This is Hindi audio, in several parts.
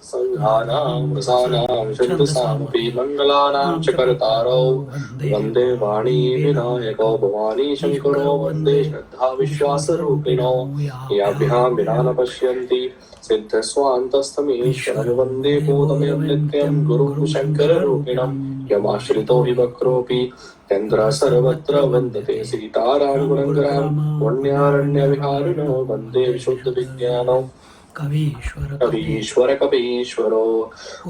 संघानां रसानां छन्दसामपि मङ्गलानां च कर्तारौ वन्दे वाणी विनायको भवानी शङ्करो वन्दे श्रद्धा विश्वासरूपिणो याभ्यां विना न पश्यन्ति सिद्धस्वान्तस्थमीश्वरं वन्दे भूतमयं नित्यं गुरुं शङ्कररूपिणं यमाश्रितो विवक्रोऽपि यत्र सर्वत्र वन्दते सीतारां गुणङ्करां वन्यारण्यविहारिणो वन्दे विशुद्धविज्ञानौ कवीश्वर कपीश्वरो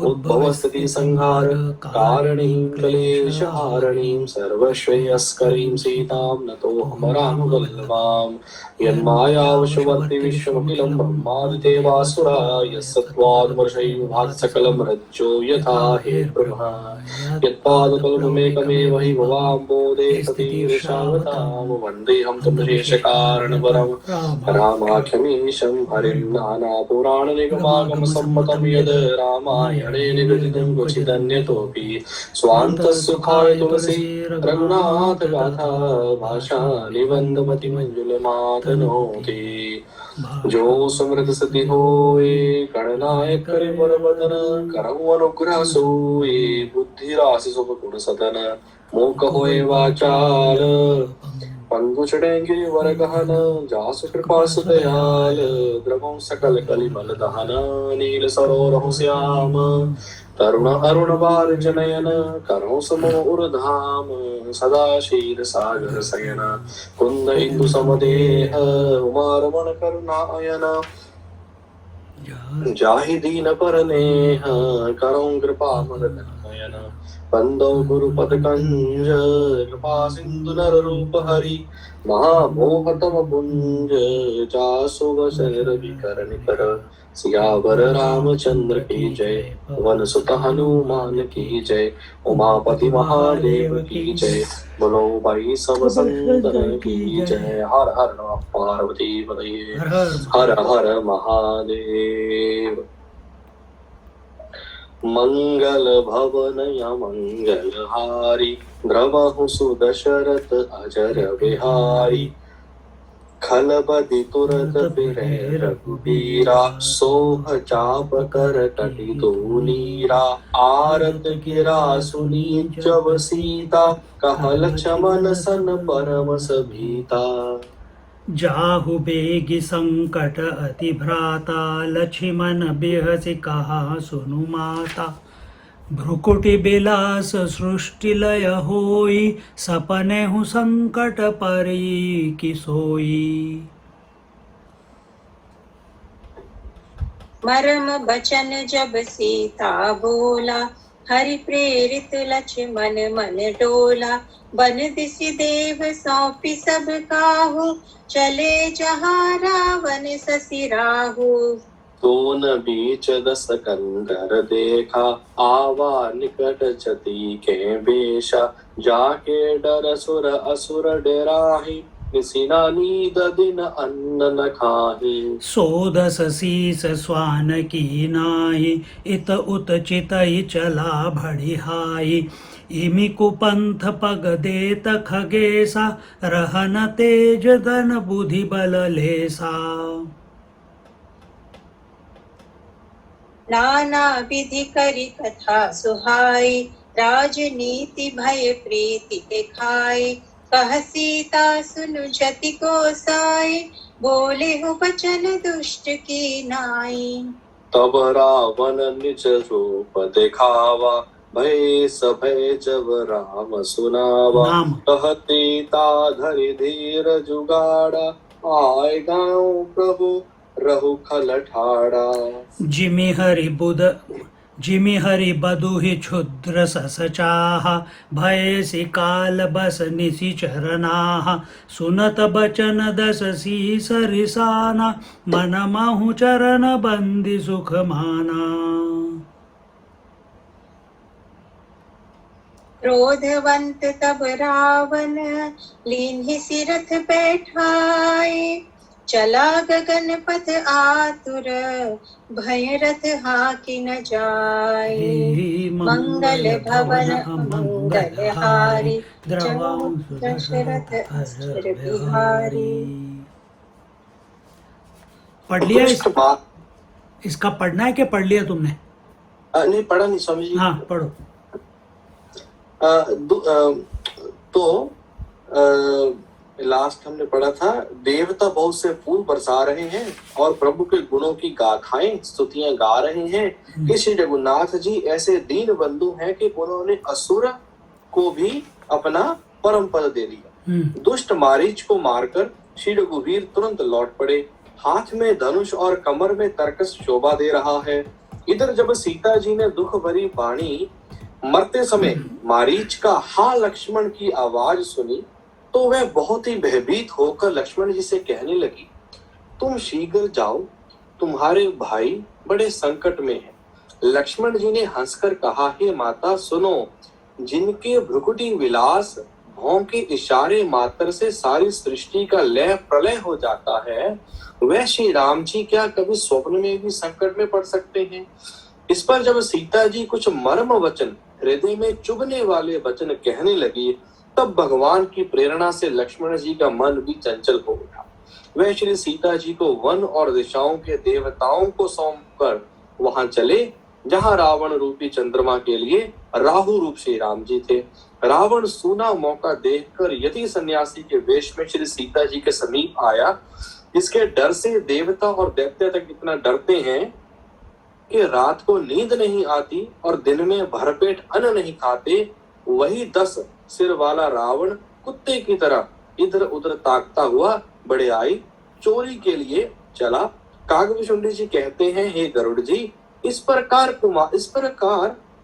उद्भवस्थिति संहार कारणीं क्लेशहारणीं सर्वश्रेयस्करीं सीतां नतोऽहमरामवल्लभाम् यन्मायावशवर्ति विश्वमखिलं ब्रह्मादिदेवासुरा यस्सत्त्वाद्वर्षैर्विभाति सकलं रज्जो यथा हे ब्रह्मा यत्पादकल्पमेकमेव हि भवाम्बोधे सतीर्षावतां वन्देऽहं तं शेषकारणवरं रामाख्यमीशं हरिं नानापुराणनिगमागमसम्मतं यद् रामायणे निगदितं क्वचिदन्यतोऽपि स्वान्तसुखाय तुलसी रघुनाथगाथा भाषा निबन्धमति मंजुलमातनोति जो समृद्ध सति होए गणनायक करे बरबदन करहु अनुग्रह सोए बुद्धि राशि शुभ गुण सदन मोक होए वाचाल पंगु चढ़ेंगे वर गहन जासु कृपा सुदयाल द्रवं सकल कलिमल दहन नील सरोरहु श्याम तरुण अरुण बाल जनयन करो समो उर्धाम सदा शीर सागर सयन कुंद इंदु समदेह उमारमण करुणायन जाहि दीन परनेह करो कृपा मदनयन बंदो गुरुपद कंज कृपा सिंधु नर रूप हरि महामोहतम पुंज जासु वसन रवि कर निकर सियावर रामचंद्र की जय वन सुत हनुमान की जय उमापति महादेव की जय बोलो भाई सब संतन की जय हर हर नमः पार्वती पतये हर हर महादेव मंगल भवन मंगल हारी द्रवहु सुदशरथ अजर बिहारी खलबदि तुरत फिरै रघुबीरा सोह चाप कर कटि तूलीरा आरत गिरा सुनी जब सीता कहल लक्ष्मण सन परम सभीता जाहु बेगि संकट अति भ्राता लक्ष्मण बिहसि कहा सुनु माता भ्रुकुटि बिलास सृष्टि लय होई सपने हूँ संकट परी कि सोई। मरम बचन जब सीता बोला हरि प्रेरित लक्ष्मण मन डोला बन दिसि देव सौंपी सब काहू चले जहाँ रावण ससि राहु तो न बीच दस कंदर देखा आवा निकट जति के बेशा जाके डर सुर असुर डराहि निसिना नीद दिन अन्न न खाहि सोदस शीस स्वान की नाई इत उत चितई चला भड़िहाई इमि कुपंथ पग देत खगेसा रहन तेज धन बुद्धि बल लेसा। नाना विधि करी कथा सुहाई राजनीति भय प्रीति दिखाई कह सीता सुनु जति गोसाई बोले हो बचन दुष्ट की नाई। तब रावण निज रूप दिखावा भय सभय जब राम सुनावा कहती ता धरि धीर जुगाड़ा आय गाँव प्रभु रहु खल ठाड़ा जिमि हरि बदुहि क्षुद्र सस चाह भयसि काल बस निशि चरनाह सुनत बचन दस शीस रिसाना मन महु चरण बंदी सुख माना। क्रोधवंत तब रावण लीन्हि सिरथ बैठाए चला गगन पथ आतुर भय रथ हाकि न जाए मंगल भवन मंगल हारी जहाँ दशरथ असुर बिहारी। पढ़ लिया इसका पढ़ना है कि पढ़ लिया तुमने? नहीं पढ़ा नहीं स्वामी जी। हाँ पढ़ो। तो लास्ट हमने पढ़ा था, देवता बहुत से फूल बरसा रहे हैं और प्रभु के गुणों की गाथाएं स्तुतियां गा रहे हैं कि श्री रघुनाथ जी ऐसे दीन बंधु हैं कि उन्होंने असुर को भी अपना परम पद दे दिया। दुष्ट मारीच को मारकर श्री रघुवीर तुरंत लौट पड़े। हाथ में धनुष और कमर में तरकस शोभा दे रहा है। इधर जब सीता जी ने दुख भरी वाणी मरते समय मारीच का हा लक्ष्मण की आवाज सुनी तो वह बहुत ही भयभीत होकर लक्ष्मण जी से कहने लगी, तुम शीघ्र जाओ, तुम्हारे भाई बड़े संकट में हैं। लक्ष्मण जी ने हंसकर कहा, हे माता सुनो, जिनके भ्रुकुटी विलास भौं के इशारे मात्र से सारी सृष्टि का लय प्रलय हो जाता है, वह श्री राम जी क्या कभी स्वप्न में भी संकट में पड़ सकते हैं? इस पर जब सीता जी कुछ मर्म वचन, हृदय में चुभने वाले वचन कहने लगी, तब भगवान की प्रेरणा से लक्ष्मण जी का मन भी चंचल हो उठा। वह श्री सीता जी को वन और दिशाओं के देवताओं को सौंपकर वहां चले जहां रावण रूपी चंद्रमा के लिए राहु रूप श्री राम जी थे। रावण सूना मौका देखकर यति सन्यासी के वेश में श्री सीता जी के समीप आया। इसके डर से देवता और दैत्य तक इतना डरते हैं कि रात को नींद नहीं आती और दिन में भरपेट अन्न नहीं खाते। वही 10 सिर वाला रावण कुत्ते की तरह इधर उधर ताकता हुआ बड़े आई चोरी के लिए चला। कागभूषुंडी जी कहते हैं, हे गरुड़ जी, इस प्रकार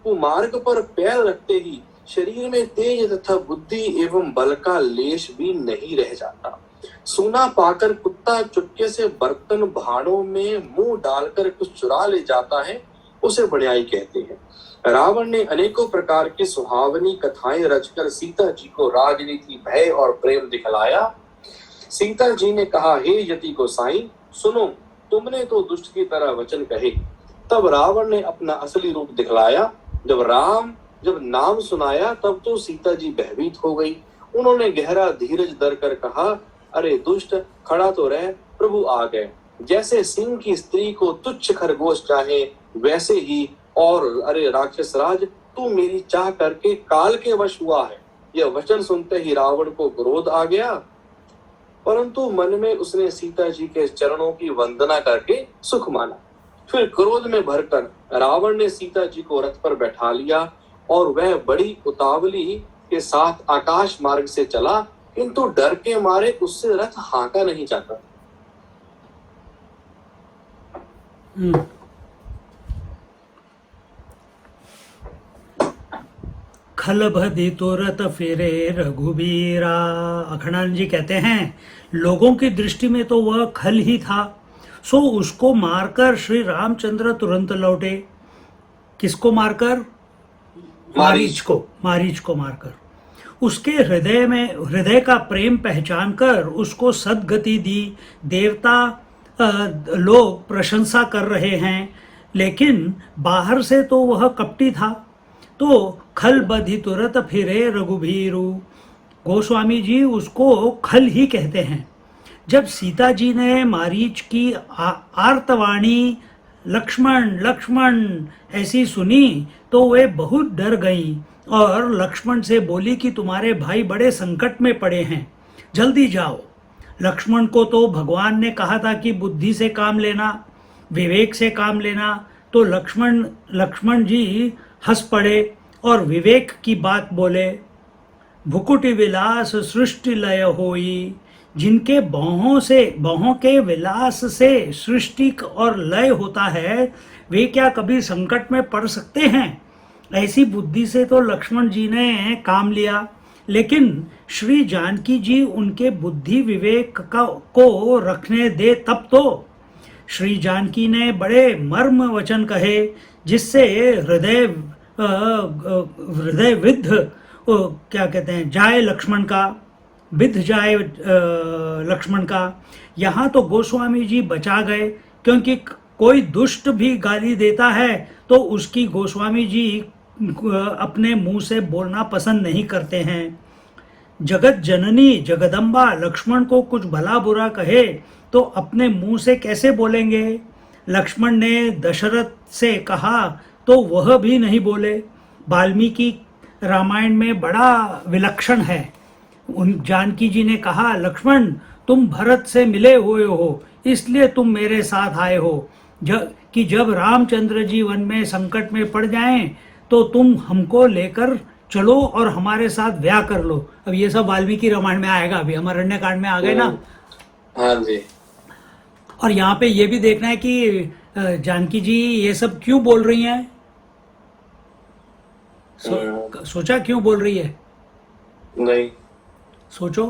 कुमार्ग पर पैर रखते ही शरीर में तेज तथा बुद्धि एवं बल का लेश भी नहीं रह जाता। सोना पाकर कुत्ता चुपके से बर्तन भाड़ों में मुंह डालकर कुछ चुरा ले जाता है, उसे बड़ाई कहते हैं। रावण ने अनेकों प्रकार की सुहावनी कथाएं रचकर सीता जी को राजनीति, भय और प्रेम दिखलाया। सीता जी ने कहा, हे यति गोसाई सुनो, तुमने तो दुष्ट की तरह वचन कहे। तब रावण ने अपना असली रूप दिखलाया। जब नाम सुनाया तब तो सीता जी भयभीत हो गई। उन्होंने गहरा धीरज धर कर कहा, अरे दुष्ट, खड़ा तो रह, प्रभु आ गए। जैसे सिंह की स्त्री को तुच्छ खरगोश चाहे वैसे ही, और अरे राक्षस राज, तू मेरी चाह करके काल के वश हुआ है। यह वचन सुनते ही रावण को क्रोध आ गया, परंतु मन में उसने सीता जी के चरणों की वंदना करके सुख माना। फिर क्रोध में भरकर रावण ने सीता जी को रथ पर बैठा लिया और वह बड़ी उतावली के साथ आकाश मार्ग से चला, किंतु डर के मारे उससे रथ हाँका नहीं जाता। खल भदी तुरत फिरे रघुबीरा। अखंडानंद जी कहते हैं, लोगों की दृष्टि में तो वह खल ही था, सो उसको मारकर श्री रामचंद्र तुरंत लौटे। किसको मारकर? मारीच को मारकर उसके हृदय का प्रेम पहचान कर उसको सद्गति दी। देवता लोग प्रशंसा कर रहे हैं, लेकिन बाहर से तो वह कपटी था। तो खल बधि तुरत फिरे रघुबीरु, गोस्वामी जी उसको खल ही कहते हैं। जब सीता जी ने मारीच की आर्तवाणी लक्ष्मण लक्ष्मण ऐसी सुनी तो वे बहुत डर गईं और लक्ष्मण से बोली कि तुम्हारे भाई बड़े संकट में पड़े हैं, जल्दी जाओ। लक्ष्मण को तो भगवान ने कहा था कि बुद्धि से काम लेना, विवेक से काम लेना, तो लक्ष्मण जी हंस पड़े और विवेक की बात बोले। भुकुटी विलास सृष्टि लय होई, जिनके बाहों के विलास से सृष्टि और लय होता है, वे क्या कभी संकट में पड़ सकते हैं? ऐसी बुद्धि से तो लक्ष्मण जी ने काम लिया, लेकिन श्री जानकी जी उनके बुद्धि विवेक को रखने दे तब तो। श्री जानकी ने बड़े मर्म वचन कहे, जिससे हृदय विद्ध क्या कहते हैं, जाए लक्ष्मण का, विद्ध जाए लक्ष्मण का। यहाँ तो गोस्वामी जी बचा गए, क्योंकि कोई दुष्ट भी गाली देता है तो उसकी गोस्वामी जी अपने मुंह से बोलना पसंद नहीं करते हैं। जगत जननी जगदम्बा लक्ष्मण को कुछ भला बुरा कहे तो अपने मुंह से कैसे बोलेंगे? लक्ष्मण ने दशरथ से कहा तो वह भी नहीं बोले। वाल्मीकि रामायण में बड़ा विलक्षण है। उन जानकी जी ने कहा, लक्ष्मण तुम भरत से मिले हुए हो, इसलिए तुम मेरे साथ आए हो। कि जब रामचंद्र जी वन में संकट में पड़ जाएं तो तुम हमको लेकर चलो और हमारे साथ ब्याह कर लो। अब ये सब वाल्मीकि रामायण में आएगा, अभी हम अरण्यकांड में आ गए ना। हाँ जी। और यहाँ पे ये भी देखना है कि जानकी जी ये सब क्यों बोल रही हैं। सोचा क्यों बोल रही है? नहीं। सोचो।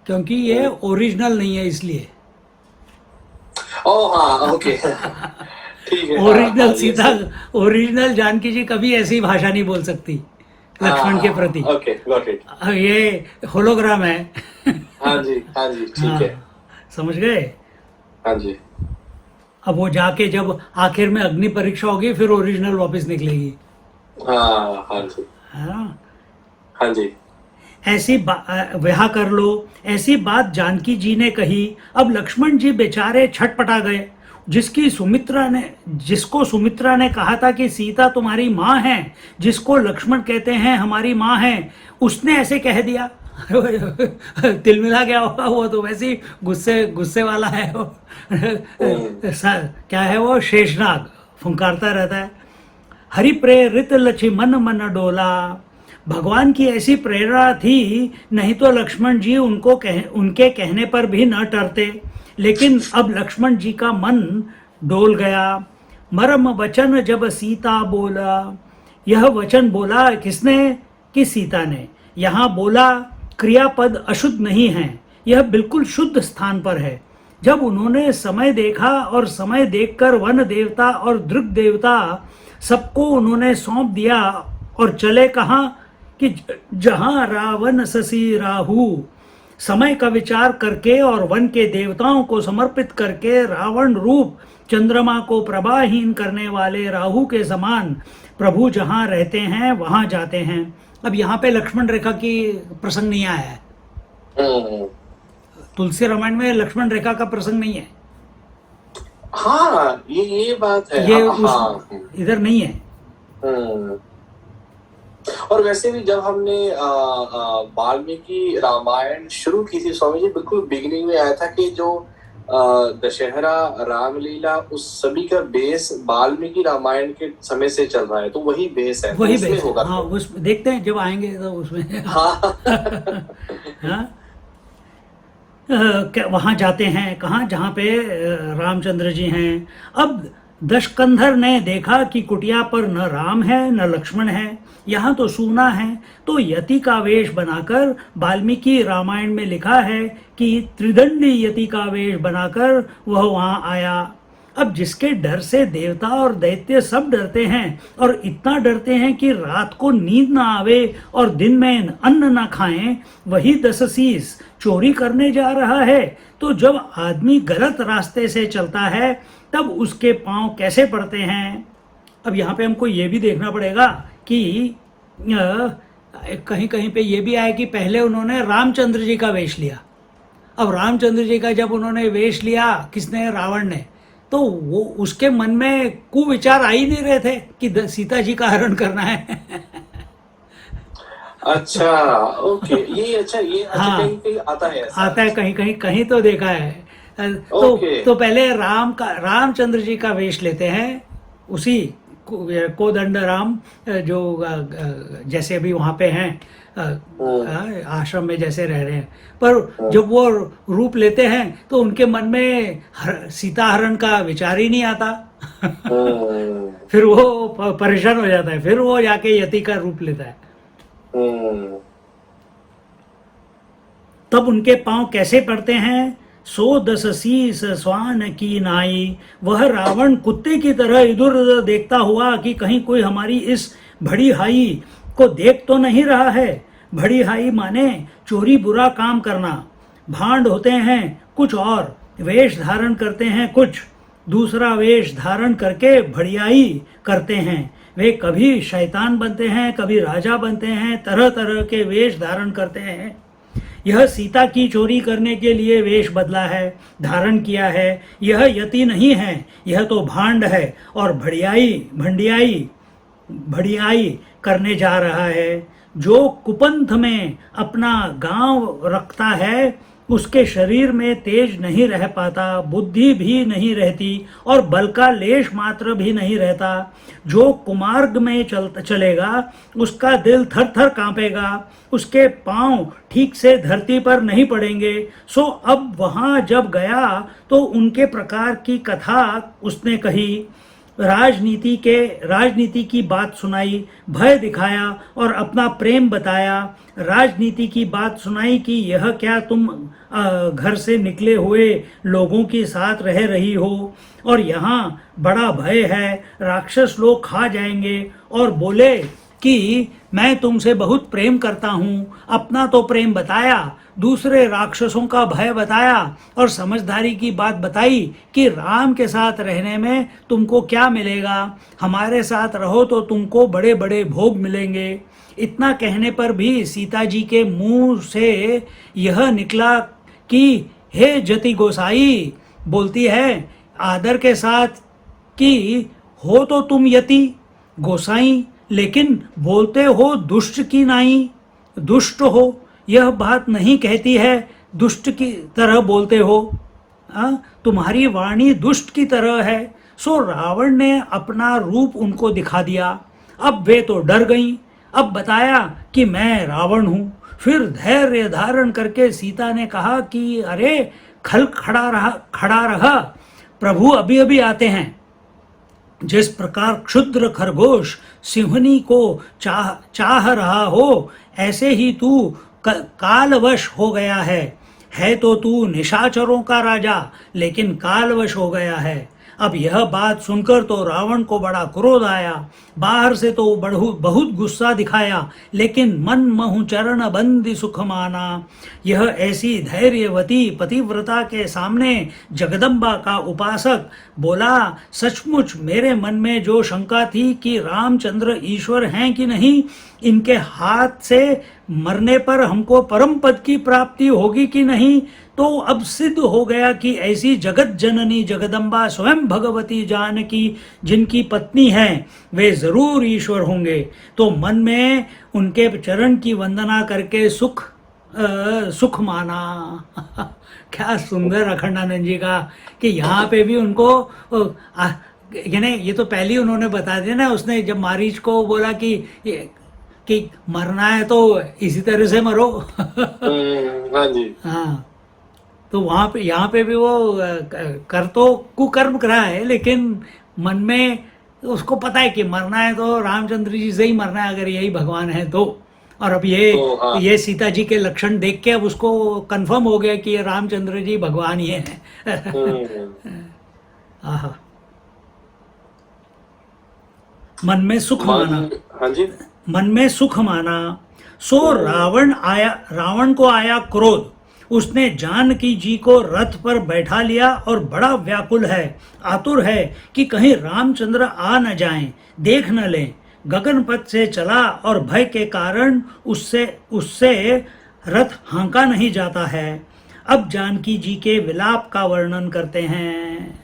क्योंकि ये ओरिजिनल नहीं है, इसलिए। ओह हाँ, ओके। ठीक है। ओरिजिनल सीता, ओरिजिनल जानकी जी कभी ऐसी भाषा नहीं बोल सकती लक्ष्मण के प्रति। Okay, got it. ये होलोग्राम है। हाँ जी, हाँ जी, ठीक है। समझ गए? हाँ जी। अब वो जाके जब आखिर में अग्नि परीक्षा होगी फिर ओरिजिनल वापस निकलेगी। हाँ, हाँ जी, हाँ जी। ऐसी ब्याह कर लो, ऐसी बात जानकी जी ने कही। अब लक्ष्मण जी बेचारे छटपटा गए। जिसको सुमित्रा ने कहा था कि सीता तुम्हारी माँ है, जिसको लक्ष्मण कहते हैं हमारी माँ है, उसने ऐसे कह दिया। तिलमिला गया होगा वो, तो वैसे ही गुस्से वाला है वो। क्या है वो, शेषनाग फुंकारता रहता है। हरि प्रेरित लक्ष्मण मन डोला। भगवान की ऐसी प्रेरणा थी, नहीं तो लक्ष्मण जी उनके कहने पर भी न डरते। लेकिन अब लक्ष्मण जी का मन डोल गया। मरम वचन जब सीता बोला। यह वचन बोला किसने? कि सीता ने। यहाँ बोला क्रियापद अशुद्ध नहीं है, यह बिल्कुल शुद्ध स्थान पर है। जब उन्होंने समय देखा और समय देखकर वन देवता और दृग देवता सबको उन्होंने सौंप दिया और चले कहाँ? कि जहां रावण शशि राहु। समय का विचार करके और वन के देवताओं को समर्पित करके रावण रूप चंद्रमा को प्रभाहीन करने वाले राहु के समान प्रभु जहां रहते हैं वहां जाते हैं। अब यहाँ पे लक्ष्मण रेखा की प्रसंग नहीं आया है। तुलसी रामायण में लक्ष्मण रेखा का प्रसंग नहीं है। हाँ, ये बात है। ये हाँ, इधर नहीं है। और वैसे भी जब हमने वाल्मीकि रामायण शुरू की थी स्वामी जी, बिल्कुल बिगिनिंग में आया था कि जो दशहरा रामलीला उस सभी का बेस वाल्मीकि रामायण के समय से चल रहा है, तो वही बेस है। वही तो बेस होगा। हाँ, उस देखते हैं जब आएंगे तो उसमें। हाँ। वहां जाते हैं कहाँ? जहाँ पे रामचंद्र जी हैं। अब दशकंधर ने देखा कि कुटिया पर न राम है न लक्ष्मण है, यहाँ तो सूना है। तो यति का वेश बनाकर, वाल्मीकि रामायण में लिखा है कि त्रिदंडी यति का वेश बनाकर वह वहाँ आया। अब जिसके डर से देवता और दैत्य सब डरते हैं, और इतना डरते हैं कि रात को नींद ना आवे और दिन में अन्न ना खाएं, वही दशशीष चोरी करने जा रहा है। तो जब आदमी गलत रास्ते से चलता है तब उसके पांव कैसे पड़ते हैं। अब यहाँ पे हमको ये भी देखना पड़ेगा कि कहीं कहीं पे ये भी आया कि पहले उन्होंने रामचंद्र जी का वेश लिया। अब रामचंद्र जी का जब उन्होंने वेश लिया, किसने? रावण ने, तो वो उसके मन में कुविचार आ ही नहीं रहे थे कि सीता जी का हरण करना है। अच्छा, ओके, ये अच्छा, ये हाँ, कहीं कहीं आता है ऐसा। आता है कहीं तो देखा है। तो पहले रामचंद्र जी का वेश लेते हैं, उसी कोदंड राम जो जैसे अभी वहाँ पे हैं आश्रम में जैसे रह रहे हैं, पर जब वो रूप लेते हैं तो उनके मन में सीता हरण का विचार ही नहीं आता। फिर वो परेशान हो जाता है, फिर वो जाके यति का रूप लेता है। तब उनके पांव कैसे पड़ते हैं? सो दशशीष स्वान की नाई। वह रावण कुत्ते की तरह इधर उधर देखता हुआ कि कहीं कोई हमारी इस बड़ी हाई को देख तो नहीं रहा है। बड़ी हाई माने चोरी बुरा काम करना। भांड होते हैं कुछ और वेश धारण करते हैं कुछ, दूसरा वेश धारण करके बढ़ियाई करते हैं। वे कभी शैतान बनते हैं, कभी राजा बनते हैं, तरह तरह के वेश धारण करते हैं। यह सीता की चोरी करने के लिए वेश बदला है, धारण किया है। यह यति नहीं है, यह तो भांड है और भड़ियाई करने जा रहा है। जो कुपंथ में अपना गांव रखता है उसके शरीर में तेज नहीं रह पाता, बुद्धि भी नहीं रहती और बल का लेश मात्र भी नहीं रहता। जो कुमार्ग में चलेगा उसका दिल थर थर कांपेगा, उसके पांव ठीक से धरती पर नहीं पड़ेंगे। सो अब वहां जब गया तो उनके प्रकार की कथा उसने कही, राजनीति की बात सुनाई, भय दिखाया और अपना प्रेम बताया। राजनीति की बात सुनाई कि यह क्या तुम घर से निकले हुए लोगों के साथ रह रही हो और यहाँ बड़ा भय है, राक्षस लोग खा जाएंगे। और बोले कि मैं तुमसे बहुत प्रेम करता हूँ। अपना तो प्रेम बताया, दूसरे राक्षसों का भय बताया और समझदारी की बात बताई कि राम के साथ रहने में तुमको क्या मिलेगा, हमारे साथ रहो तो तुमको बड़े बड़े भोग मिलेंगे। इतना कहने पर भी सीता जी के मुंह से यह निकला कि हे जति गोसाई, बोलती है आदर के साथ कि हो तो तुम यति गोसाई, लेकिन बोलते हो दुष्ट की नाई, दुष्ट हो यह बात नहीं कहती है, दुष्ट की तरह बोलते हो, तुम्हारी वाणी दुष्ट की तरह है। सो रावण ने अपना रूप उनको दिखा दिया। अब वे तो डर गईं। अब बताया कि मैं रावण हूँ। फिर धैर्य धारण करके सीता ने कहा कि अरे खड़ा रहा, प्रभु अभी अभी आते हैं। जिस प्रकार क्षुद्र खरगोश सिंहनी को चाह रहा हो, ऐसे ही तू कालवश हो गया है तो तू निशाचरों का राजा, लेकिन कालवश हो गया है। अब यह बात सुनकर तो रावण को बड़ा क्रोध आया। बाहर से तो बहुत गुस्सा दिखाया, लेकिन मन महु चरण बंदी सुख माना। यह ऐसी धैर्यवती पतिव्रता के सामने जगदम्बा का उपासक बोला, सचमुच मेरे मन में जो शंका थी कि रामचंद्र ईश्वर हैं कि नहीं, इनके हाथ से मरने पर हमको परम पद की प्राप्ति होगी कि नहीं, तो अब सिद्ध हो गया कि ऐसी जगत जननी जगदम्बा स्वयं भगवती जानकी जिनकी पत्नी हैं वे जरूर ईश्वर होंगे। तो मन में उनके चरण की वंदना करके सुख माना। क्या सुंदर अखंडानंद जी का कि यहाँ पे भी उनको यानी ये तो पहले ही उन्होंने बता दिया ना, उसने जब मारीच को बोला कि मरना है तो इसी तरह से मरो। हाँ जी, हाँ, तो वहां पे यहाँ पे भी वो कर तो कुकर्म करा है, लेकिन मन में उसको पता है कि मरना है तो रामचंद्र जी से ही मरना है, अगर यही भगवान है तो। और अब ये सीता जी के लक्षण देख के अब उसको कंफर्म हो गया कि ये रामचंद्र जी भगवान ही है। आहा, मन में सुख माना। हाँ जी, मन में सुख माना। सो रावण को आया क्रोध। उसने जानकी जी को रथ पर बैठा लिया और बड़ा व्याकुल है, आतुर है कि कहीं रामचंद्र आ न जाएं, देख न लें। गगनपथ से चला और भय के कारण उससे रथ हाँका नहीं जाता है। अब जानकी जी के विलाप का वर्णन करते हैं।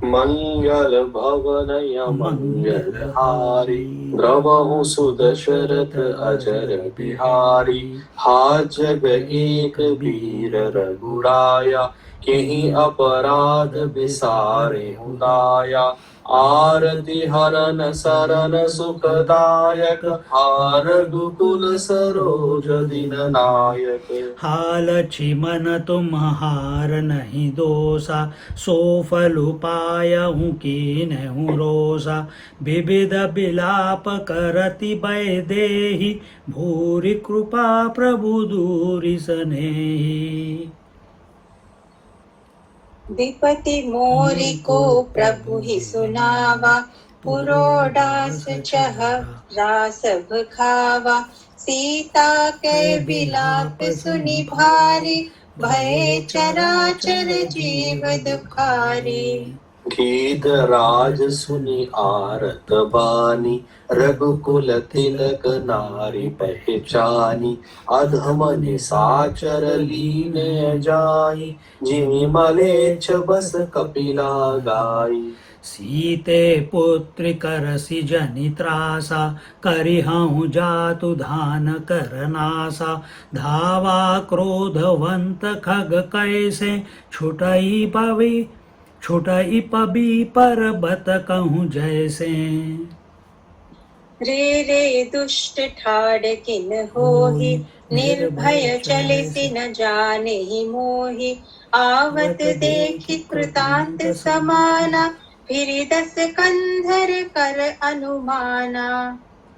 मंगल भवनय मंगलहारी, द्रवहु सुदशरथ अजर बिहारी। हा जग एक वीर रघुराया, केहि अपराध बिसारे हुदाया। आरती हरन सरन सुखदायक, हार रघुकुल सरोज दिन नायक। हाल छिमन तुम्हार नहीं दोषा, सो फल पायहु कीन्हु रोषा। विविध विलाप करति वैदेही, भूरि कृपा प्रभु दूरि सनेही। विपति मोरि को प्रभु ही सुनावा, पुरोडास चह रासभ खावा। सीता के विलाप सुनि भारी, भय चराचर जीव दुखारी। गीत राज सुनि आरत बानी, रघुकुल तिलक नारी पहचानी। अधम निशाचर लीने जाई, जिमि मलेच्छ बस कपिला गाई। सीते पुत्री करसि जनि त्रासा, करिहउँ जातु धान करनासा। धावा क्रोधवंत खग कैसे, छुटई पबी पर्वत कहूँ जैसे। रे रे दुष्ट ठाड़ किन होहि, निर्भय चलिसि न जानेहि मोहि। आवत देखि कृतांत समाना, फिरि दस कंधर कर अनुमाना।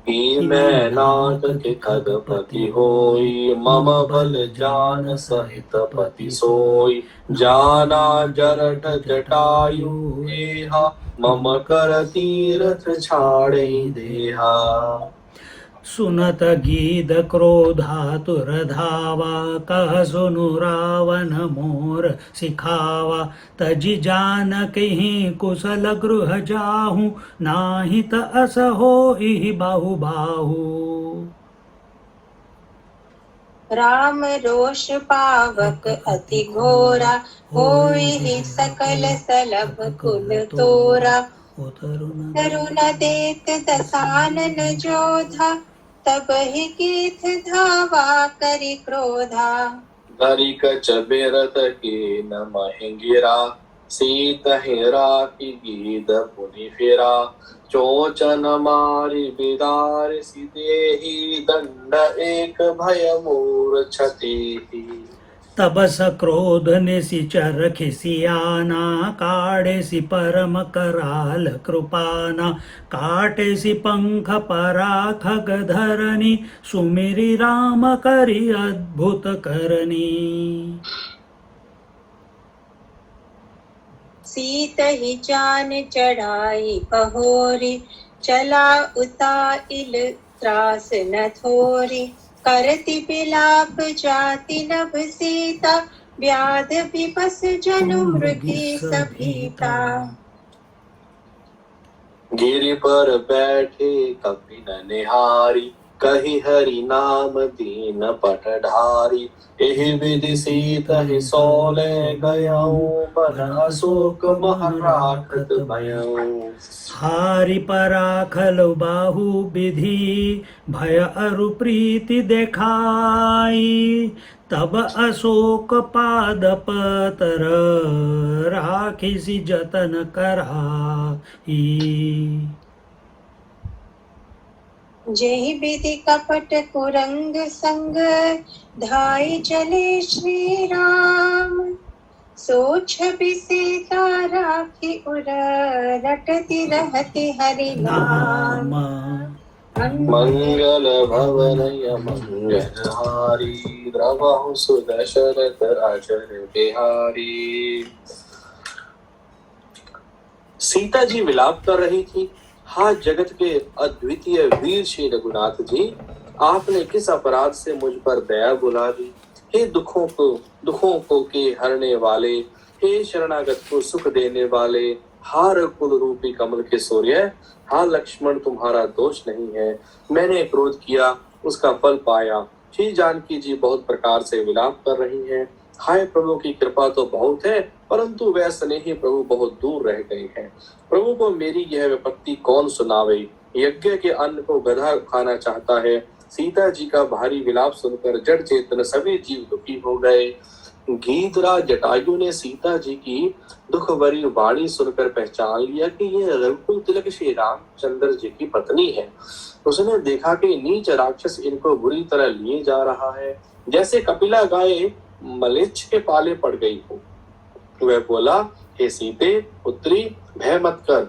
कि मैं नाथ के खगपति होई, मम बल जान सहित पति सोई। जाना जरठ जटायु एहा, मम कर तीरथ छाड़े देहा। सुनत गीत क्रोधातुर धावा, कह सुनु रावण मोर सिखावा। तजि जानकहि कुशल गृह जाहूँ, नाही त अस होई बाहु बाहु। राम रोष पावक अति घोरा, होई सकल सलभ कुल तोरा। तरुण देत दसानन जोधा, तब ही गीत धावा करि क्रोधा। धरि कच बिरथ की न महिंगिरा, सीत हेरा की गीत पुनि फिरा। चोचन मारि बिदार सिदेहि, दंड एक भय मूर्छति। तब सक्रोध निशिचर खिसियाना, काढ़ेसि परम कराल कृपाना। काटेसि पंख पराखग धरनी, सुमिरि राम करि अद्भुत करनी। सीत ही जान चढ़ाई पहोरी, चला उताइल त्रास न थोरी। करति बिलाप जाति नभ सीता, व्याध विपस जनु मृगी सभीता। गिरि पर बैठे कपिन निहारी, कहि हरि नाम दीन पटढारी। एहि विधि सीतहि सौले गयऊँ, बन अशोक मह राखत भयऊँ। हारि पराखल बाहु विधि, भय अरु प्रीति देखाई। तब अशोक पाद पतर, राखिसि जतन कराई। जेहि विधि कपट कुरंग संग, धाई चले श्री राम। सो छवि सीता राखी उर, रटती रहती हरि नाम। मंगल भवनय मंगलहारी, द्रवहु सुदशरथ अचर बिहारी। सीता जी विलाप कर रही थी। हाँ जगत के अद्वितीय वीर श्री रघुनाथ जी, आपने किस अपराध से मुझ पर दया बुला दी। हे दुखों को के हरने वाले, हे शरणागत को सुख देने वाले, हार कुल रूपी कमल के सूर्य। हाँ लक्ष्मण तुम्हारा दोष नहीं है, मैंने क्रोध किया उसका फल पाया। श्री जानकी जी बहुत प्रकार से विलाप कर रही हैं। हाय प्रभु की कृपा तो बहुत है, परंतु वह स्नेही प्रभु बहुत दूर रह गए हैं। प्रभु को मेरी यह विपत्ति कौन सुनावे। यज्ञ के अन्न को गधा खाना चाहता है। सीता जी का भारी विलाप सुनकर जड़ चेतन सभी जीव दुखी हो गए। गीतराज जटायु ने सीता जी की दुख भरी वाणी सुनकर पहचान लिया कि यह रघुकुल तिलक श्री रामचंद्र जी की पत्नी है। उसने देखा कि नीच राक्षस इनको बुरी तरह लिए जा रहा है, जैसे कपिला गाय मलेच्छ के पाले पड़ गई हो। वह बोला, हे सीते पुत्री, भय मत कर,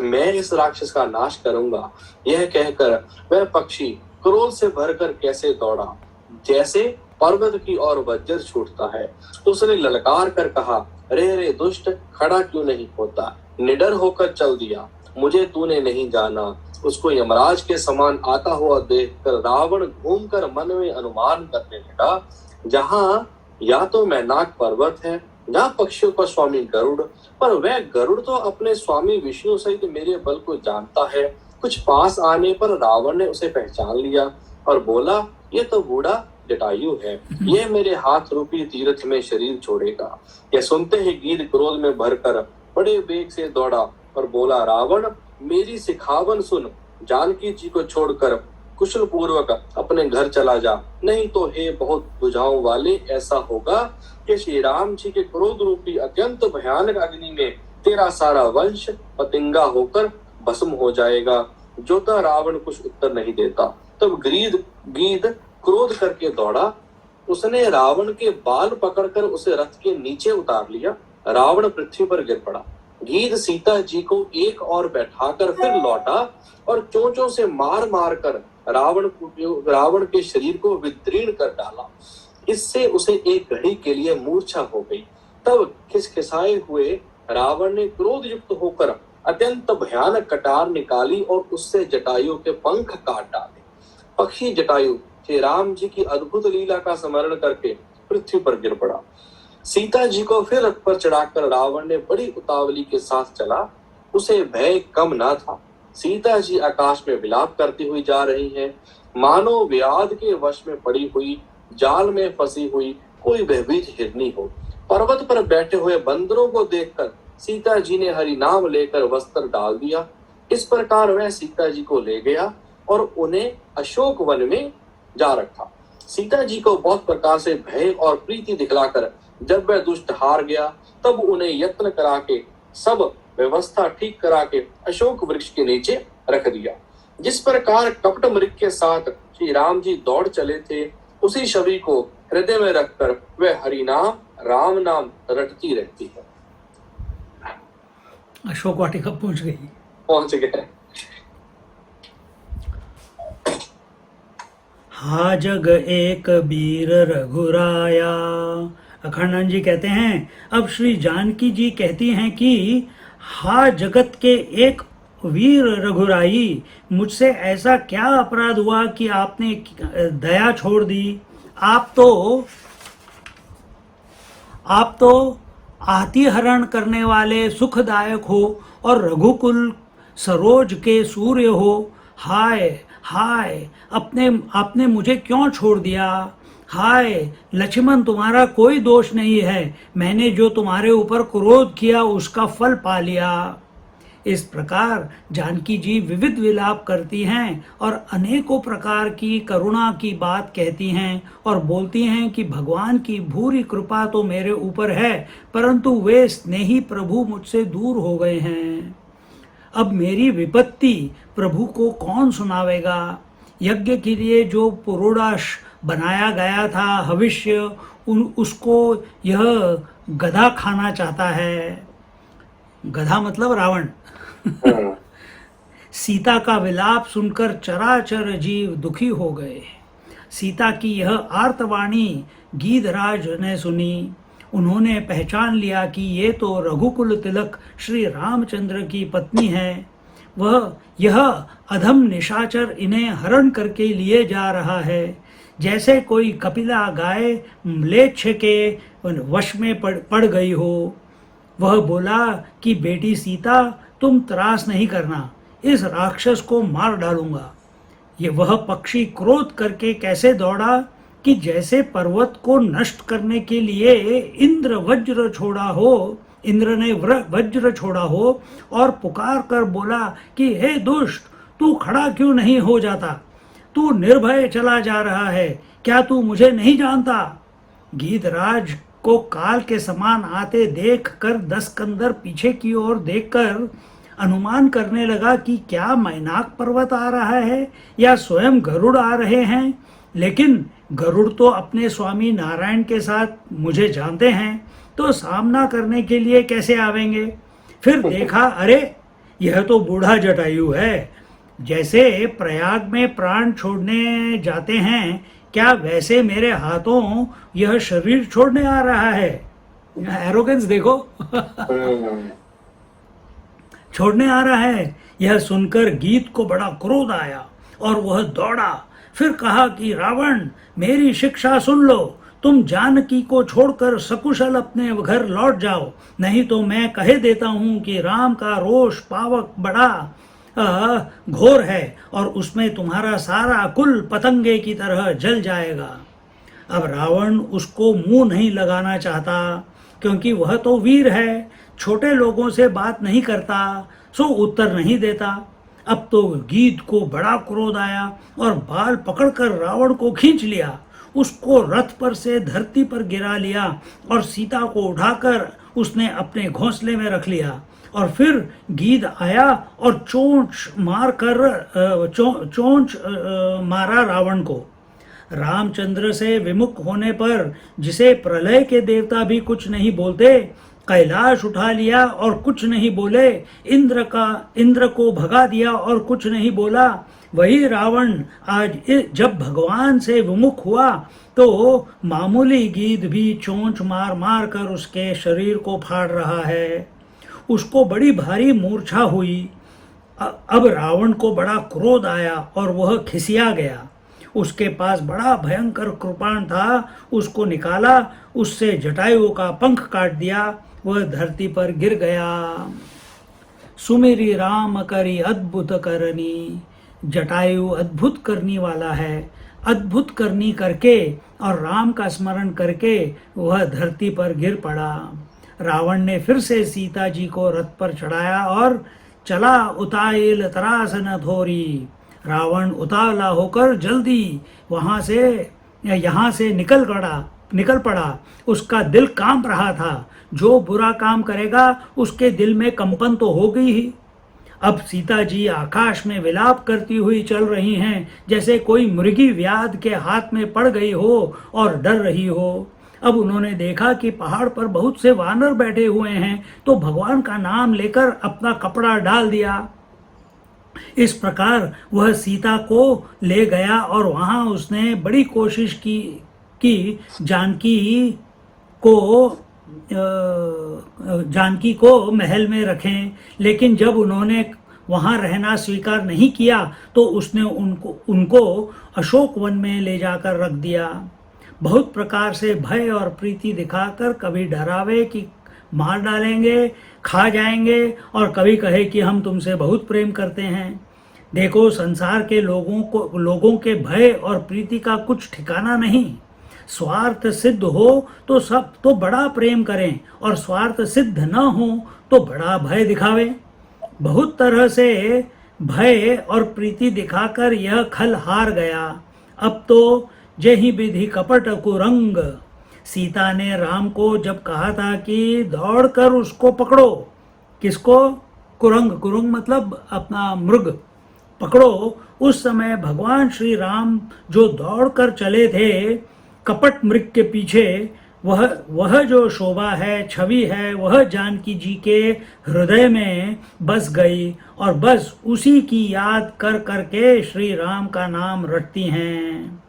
मैं इस राक्षस का नाश करूंगा। यह कहकर वह पक्षी क्रोध से भरकर कैसे दौड़ा, जैसे पर्वत की ओर वज्र छूटता है। उसने ललकार कर कहा, रे रे दुष्ट, खड़ा क्यों नहीं होता, निडर होकर चल दिया, मुझे तूने नहीं जाना। उसको यमराज के समान आता हुआ देखकर रावण घूमकर मन में अनुमान करने लगा, जहां या तो मैनाक पर्वत है जहाँ पक्षियों का स्वामी गरुड़, पर वह गरुड़ तो अपने स्वामी विष्णु सहित मेरे बल को जानता है। कुछ पास आने पर रावण ने उसे पहचान लिया और बोला, ये तो बूढ़ा जटायु है, ये मेरे हाथ रूपी तीर्थ में शरीर छोड़ेगा। यह सुनते ही गीध क्रोध में भरकर बड़े वेग से दौड़ा और बोला, रावण मेरी सिखावन सुन, जानकी जी को छोड़कर कुशल पूर्वक अपने घर चला जा, नहीं तो हे बहुत बुझाओ वाले, ऐसा होगा कि श्री राम जी के क्रोध रूपी अत्यंत भयानक अग्नि में तेरा सारा वंश पतिंगा होकर भस्म हो जाएगा। जोता रावण कुछ उत्तर नहीं देता। तब गीध क्रोध करके दौड़ा, उसने रावण के बाल पकड़कर उसे रथ के नीचे उतार लिया। रावण पृथ्वी पर गिर पड़ा। गीध सीता जी को एक और बैठाकर फिर लौटा और चोंचों से मार मार कर रावण के शरीर को विदीर्ण कर डाला। इससे उसे एक घड़ी के लिए मूर्छा हो गई। तब खिसखिसाए हुए रावण ने क्रोध युक्त होकर अत्यंत भयानक कटार निकाली और उससे जटायु के पंख काट डाले। पक्षी जटायु श्री राम जी की अद्भुत लीला का स्मरण करके पृथ्वी पर गिर पड़ा। सीता जी को फिर रथ पर चढ़ाकर रावण ने बड़ी उतावली के साथ चला। उसे भय कम ना था। सीता जी आकाश में विलाप करती हुई जा रही हैं, मानो व्याध के वश में पड़ी हुई, जाल में फंसी हुई कोई भयभीत हिरनी हो। पर्वत पर बैठे हुए बंदरों को देखकर सीता जी ने हरि नाम लेकर वस्त्र डाल दिया। इस प्रकार वह सीता जी को ले गया और उन्हें अशोक वन में जा रखा। सीता जी को बहुत प्रकार से भय और प्रीति दिखलाकर जब वह दुष्ट हार गया, तब उन्हें यत्न करा के सब व्यवस्था ठीक करा के अशोक वृक्ष के नीचे रख दिया। जिस प्रकार कपट मृग के साथ श्री राम जी दौड़ चले थे, उसी छवि को हृदय में रखकर वह हरि नाम राम नाम रटती रहती है। अशोक वाटिका पहुंच गए। हा जग एक वीर रघुराया। अखंडानंद जी कहते हैं, अब श्री जानकी जी कहती हैं कि हा जगत के एक वीर रघुराई, मुझसे ऐसा क्या अपराध हुआ कि आपने दया छोड़ दी। आप तो आतिहरण करने वाले सुखदायक हो और रघुकुल सरोज के सूर्य हो। हाय हाय, आपने मुझे क्यों छोड़ दिया। हाय लक्ष्मण, तुम्हारा कोई दोष नहीं है, मैंने जो तुम्हारे ऊपर क्रोध किया उसका फल पा लिया। इस प्रकार जानकी जी विविध विलाप करती हैं और अनेकों प्रकार की करुणा की बात कहती हैं और बोलती हैं कि भगवान की भूरी कृपा तो मेरे ऊपर है, परंतु वे स्नेही प्रभु मुझसे दूर हो गए हैं। अब मेरी विपत्ति प्रभु को कौन सुनावेगा। यज्ञ के लिए जो पुरोडाश बनाया गया था भविष्य, उसको यह गधा खाना चाहता है। गधा मतलब रावण। सीता का विलाप सुनकर चराचर जीव दुखी हो गए। सीता की यह आर्तवाणी गीधराज ने सुनी। उन्होंने पहचान लिया कि ये तो रघुकुल तिलक श्री रामचंद्र की पत्नी है। यह अधम निशाचर इन्हें हरण करके लिए जा रहा है, जैसे कोई कपिला गाय म्लेच्छ के वश में पड़ गई हो। वह बोला कि बेटी सीता, तुम त्रास नहीं करना, इस राक्षस को मार डालूंगा। वह पक्षी क्रोध करके कैसे दौड़ा कि जैसे पर्वत को नष्ट करने के लिए इंद्र ने वज्र छोड़ा हो और पुकार कर बोला कि हे दुष्ट, तू खड़ा क्यों नहीं हो जाता, तू निर्भय चला जा रहा है, क्या तू मुझे नहीं जानता। गीधराज को काल के समान आते देखकर दसकंदर पीछे की ओर देखकर अनुमान करने लगा कि क्या मैनाक पर्वत आ रहा है या स्वयं गरुड़ आ रहे हैं। लेकिन गरुड़ तो अपने स्वामी नारायण के साथ मुझे जानते हैं, तो सामना करने के लिए कैसे आवेंगे। फिर देखा, अरे यह तो बूढ़ा जटायु है। जैसे प्रयाग में प्राण छोड़ने जाते हैं, क्या वैसे मेरे हाथों यह शरीर छोड़ने आ रहा है। एरोगेंस देखो। छोड़ने आ रहा है। यह सुनकर गीत को बड़ा क्रोध आया और वह दौड़ा। फिर कहा कि रावण, मेरी शिक्षा सुन लो, तुम जानकी को छोड़कर सकुशल अपने घर लौट जाओ, नहीं तो मैं कह देता हूं कि राम का रोष पावक बड़ा घोर है और उसमें तुम्हारा सारा कुल पतंगे की तरह जल जाएगा। अब रावण उसको मुंह नहीं लगाना चाहता, क्योंकि वह तो वीर है, छोटे लोगों से बात नहीं करता, सो उत्तर नहीं देता। अब तो गीध को बड़ा क्रोध आया और बाल पकड़कर रावण को खींच लिया, उसको रथ पर से धरती पर गिरा लिया और सीता को उठाकर उसने अपने घोंसले में रख लिया। और फिर गीध आया और चोंच मारा रावण को। रामचंद्र से विमुख होने पर जिसे प्रलय के देवता भी कुछ नहीं बोलते, कैलाश उठा लिया और कुछ नहीं बोले, इंद्र को भगा दिया और कुछ नहीं बोला, वही रावण आज जब भगवान से विमुख हुआ तो मामूली गीध भी चोंच मार मार कर उसके शरीर को फाड़ रहा है। उसको बड़ी भारी मूर्छा हुई। अब रावण को बड़ा क्रोध आया और वह खिसिया गया। उसके पास बड़ा भयंकर कृपाण था, उसको निकाला, उससे जटायु का पंख काट दिया, वह धरती पर गिर गया। सुमेरी राम करी अद्भुत करनी, जटायु अद्भुत करने वाला है, अद्भुत करनी करके और राम का स्मरण करके वह धरती पर गिर पड़ा। रावण ने फिर से सीता जी को रथ पर चढ़ाया और चला उताइल तरास न थोरी। रावण उतावला होकर जल्दी यहाँ से निकल पड़ा। उसका दिल कांप रहा था, जो बुरा काम करेगा उसके दिल में कंपन तो होगी ही। अब सीता जी आकाश में विलाप करती हुई चल रही हैं, जैसे कोई मुर्गी व्याध के हाथ में पड़ गई हो और डर रही हो। अब उन्होंने देखा कि पहाड़ पर बहुत से वानर बैठे हुए हैं, तो भगवान का नाम लेकर अपना कपड़ा डाल दिया। इस प्रकार वह सीता को ले गया और वहां उसने बड़ी कोशिश की जानकी को महल में रखें, लेकिन जब उन्होंने वहां रहना स्वीकार नहीं किया तो उसने उनको अशोक वन में ले जाकर रख दिया। बहुत प्रकार से भय और प्रीति दिखाकर कभी डरावे कि मार डालेंगे, खा जाएंगे, और कभी कहे कि हम तुमसे बहुत प्रेम करते हैं। देखो, संसार के लोगों के भय और प्रीति का कुछ ठिकाना नहीं। स्वार्थ सिद्ध हो तो सब तो बड़ा प्रेम करें, और स्वार्थ सिद्ध न हो तो बड़ा भय दिखावे। बहुत तरह से भय और प्रीति दिखाकर यह खल हार गया। अब तो जही विधि कपट कुरंग। सीता ने राम को जब कहा था कि दौड़कर उसको पकड़ो, किसको? कुरंग मतलब अपना मृग पकड़ो। उस समय भगवान श्री राम जो दौड़कर चले थे कपट मृग के पीछे, वह जो शोभा है, छवि है, वह जानकी जी के हृदय में बस गई, और बस उसी की याद कर करके श्री राम का नाम रटती हैं।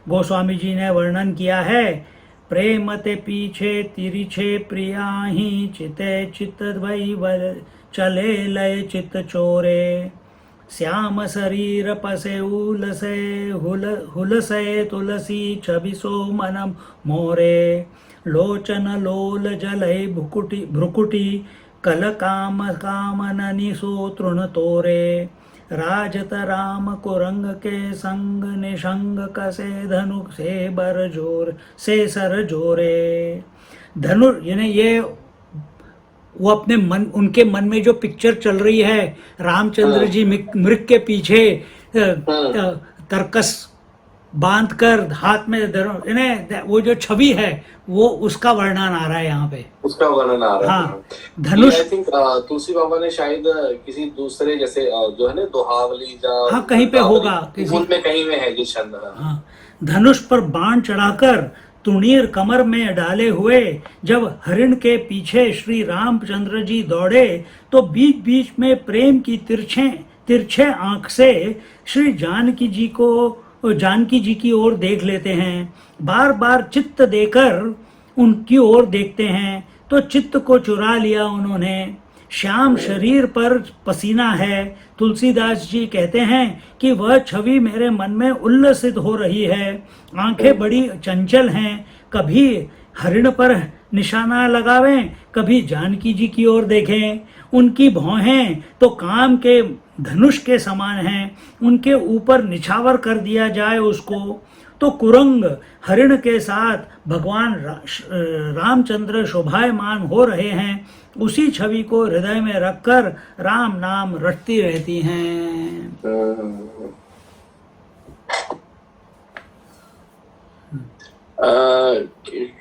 गोस्वामी जी ने वर्णन किया है, प्रेम ते पीछे तिरिछे प्रियाही, चिते चित भई चले लय चित चोरे। श्याम शरीर पसे हुलसे तुलसी छबिसो मनम मोरे। लोचन लोल जलय भ्रुकुटी कल कामननि सो तृण तोरे। राजत राम कुरंग के संग निशंग कसे धनु से बर जोर से सर जोरे। धनु यानी ये वो अपने मन, उनके मन में जो पिक्चर चल रही है, रामचंद्र जी मृग के पीछे तरकस बांध कर हाथ में वो जो छवि है वो उसका वर्णन आ रहा है यहाँ पे, उसका वर्णन आ रहा है। हाँ, धनुष। आई थिंक तुलसी बाबा ने शायद किसी दूसरे जैसे जो है ना दोहावली हाँ कहीं पे होगा, किसी में कहीं में है ये छंद। हाँ, धनुष पर बाण चढ़ाकर तुणीर कमर में डाले हुए जब हरिण के पीछे श्री रामचंद्र जी दौड़े तो बीच बीच में प्रेम की तिरछे आंख से श्री जानकी जी की ओर देख लेते हैं। बार बार चित्त देकर उनकी ओर देखते हैं तो चित्त को चुरा लिया उन्होंने। श्याम शरीर पर पसीना है। तुलसीदास जी कहते हैं कि वह छवि मेरे मन में उल्लसित हो रही है। आंखें बड़ी चंचल हैं, कभी हरिण पर निशाना लगावें, कभी जानकी जी की ओर देखें। उनकी भौहें तो काम के धनुष के समान हैं, उनके ऊपर निछावर कर दिया जाए उसको तो कुरंग हरिण के साथ भगवान रामचंद्र शोभायमान हो रहे हैं। उसी छवि को हृदय में रखकर राम नाम रटती रहती हैं।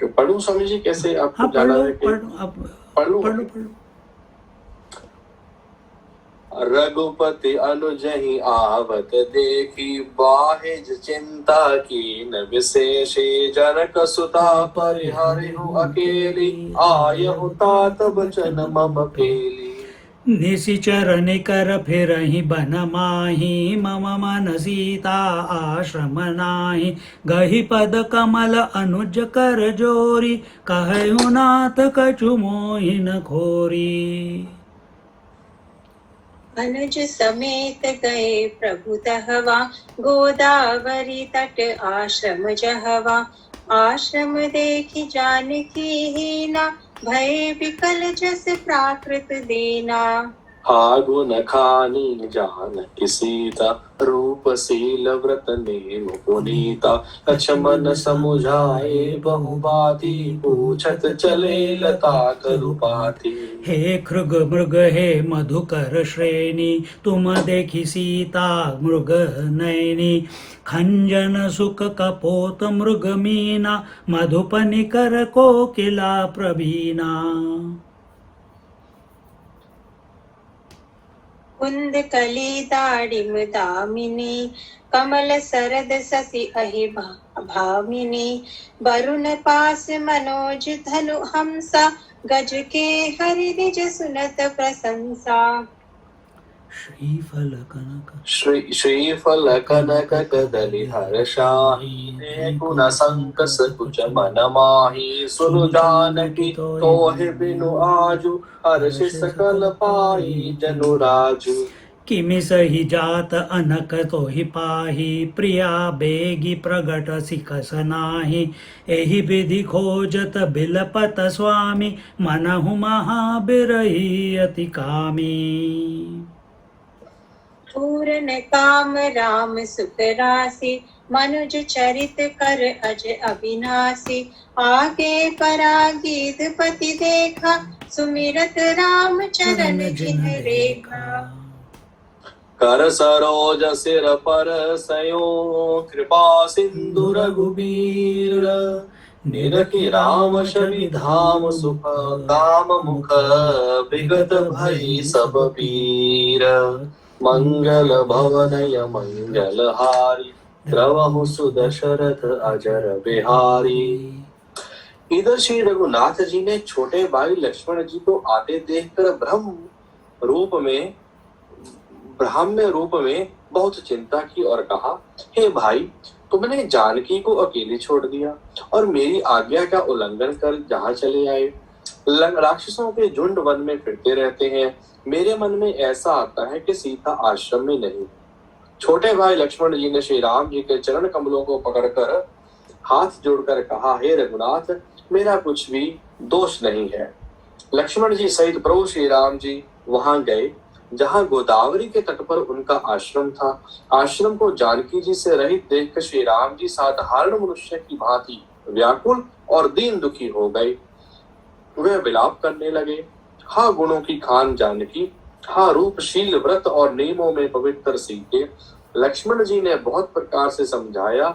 पढ़ूं स्वामी जी कैसे? आपको हाँ, जाना है? पढ़ लो। रघुपति अनुजहि आवत देखी, बाहिज चिंता की न विशेषे। जनक सुता परिहरिहु अकेली, आयहु तात बचन मम पेली। निशिचर निकर फिरहि बन माही, मम मन सीता आश्रम नाही। गहि पद कमल अनुज कर जोरी, कहु नाथ कछु मोहि न खोरी। अनुज समेत गए प्रभु तहवा, गोदावरी तट आश्रम जहवा। आश्रम देखी जानकी हीना, भय विकल जस प्राकृत दीना। हागु न खानी जानकी सीता, रूप शील व्रत नेम पुनीता। लक्ष्मण समुझाए बहुबाती, पूछत चले लता करुपाती। हे खृग मृग हे मधुकर श्रेणी, तुम देखी सीता मृग नयनी। खंजन सुख कपोत मृग मीना, मधुपनि कर कोकिला प्रवीणा। कुंद कली दाड़िम दामिनी, कमल सरद ससी अहि भामिनी। वरुण पास मनोज धनु हमसा, गज के हरि निज सुनत प्रशंसा। श्रीफल कनक श्रीफल कनक कदली हर्षाहि, गुण संकस कुच मन माहि। सुनु जानकी तोहि बिनु आजु, हर्षि सकल पाई जनु राजु। किमि सही जात अनक तोहि पाही, प्रिया बेगी प्रगट सिकस नाही। एहि विधि खोजत बिलपत स्वामी, मनहु महाबिरही अति कामी। पूरन काम राम सुख राशि, मनुज चरित कर अज अविनाशी। आगे परागीत पति देखा, सुमिरत राम चरण जिन रेखा। कर सरोज सिर पर सयो, कृपा सिंधु रघुबीर। निरखि राम छवि धाम सुख, काम मुख विगत भई सब पीर। मंगल भवनय मंगल हारी, द्रवहु सुदशरथ अजर बिहारी। इधर श्री रघुनाथ जी ने छोटे भाई लक्ष्मण जी को आते देखकर ब्राह्मण्य रूप में बहुत चिंता की और कहा, हे भाई, तुमने जानकी को अकेले छोड़ दिया और मेरी आज्ञा का उल्लंघन कर जहाँ चले आए। राक्षसों के झुंड वन में फिरते रहते हैं। मेरे मन में ऐसा आता है कि सीता आश्रम में नहीं। छोटे भाई लक्ष्मण जी ने श्री राम जी के चरण कमलों को पकड़कर हाथ जोड़कर कहा, हे रघुनाथ, मेरा कुछ भी दोष नहीं है। लक्ष्मण जी सहित प्रभु श्री राम जी वहां गए जहां गोदावरी के तट पर उनका आश्रम था। आश्रम को जानकी जी से रहित देखकर श्री राम जी साधारण मनुष्य की भांति व्याकुल और दीन दुखी हो गए। वे विलाप करने लगे, हा गुणों की खान जानकी, हा रूपशील व्रत और नियमों में पवित्र सीते। लक्ष्मण जी ने बहुत प्रकार से समझाया।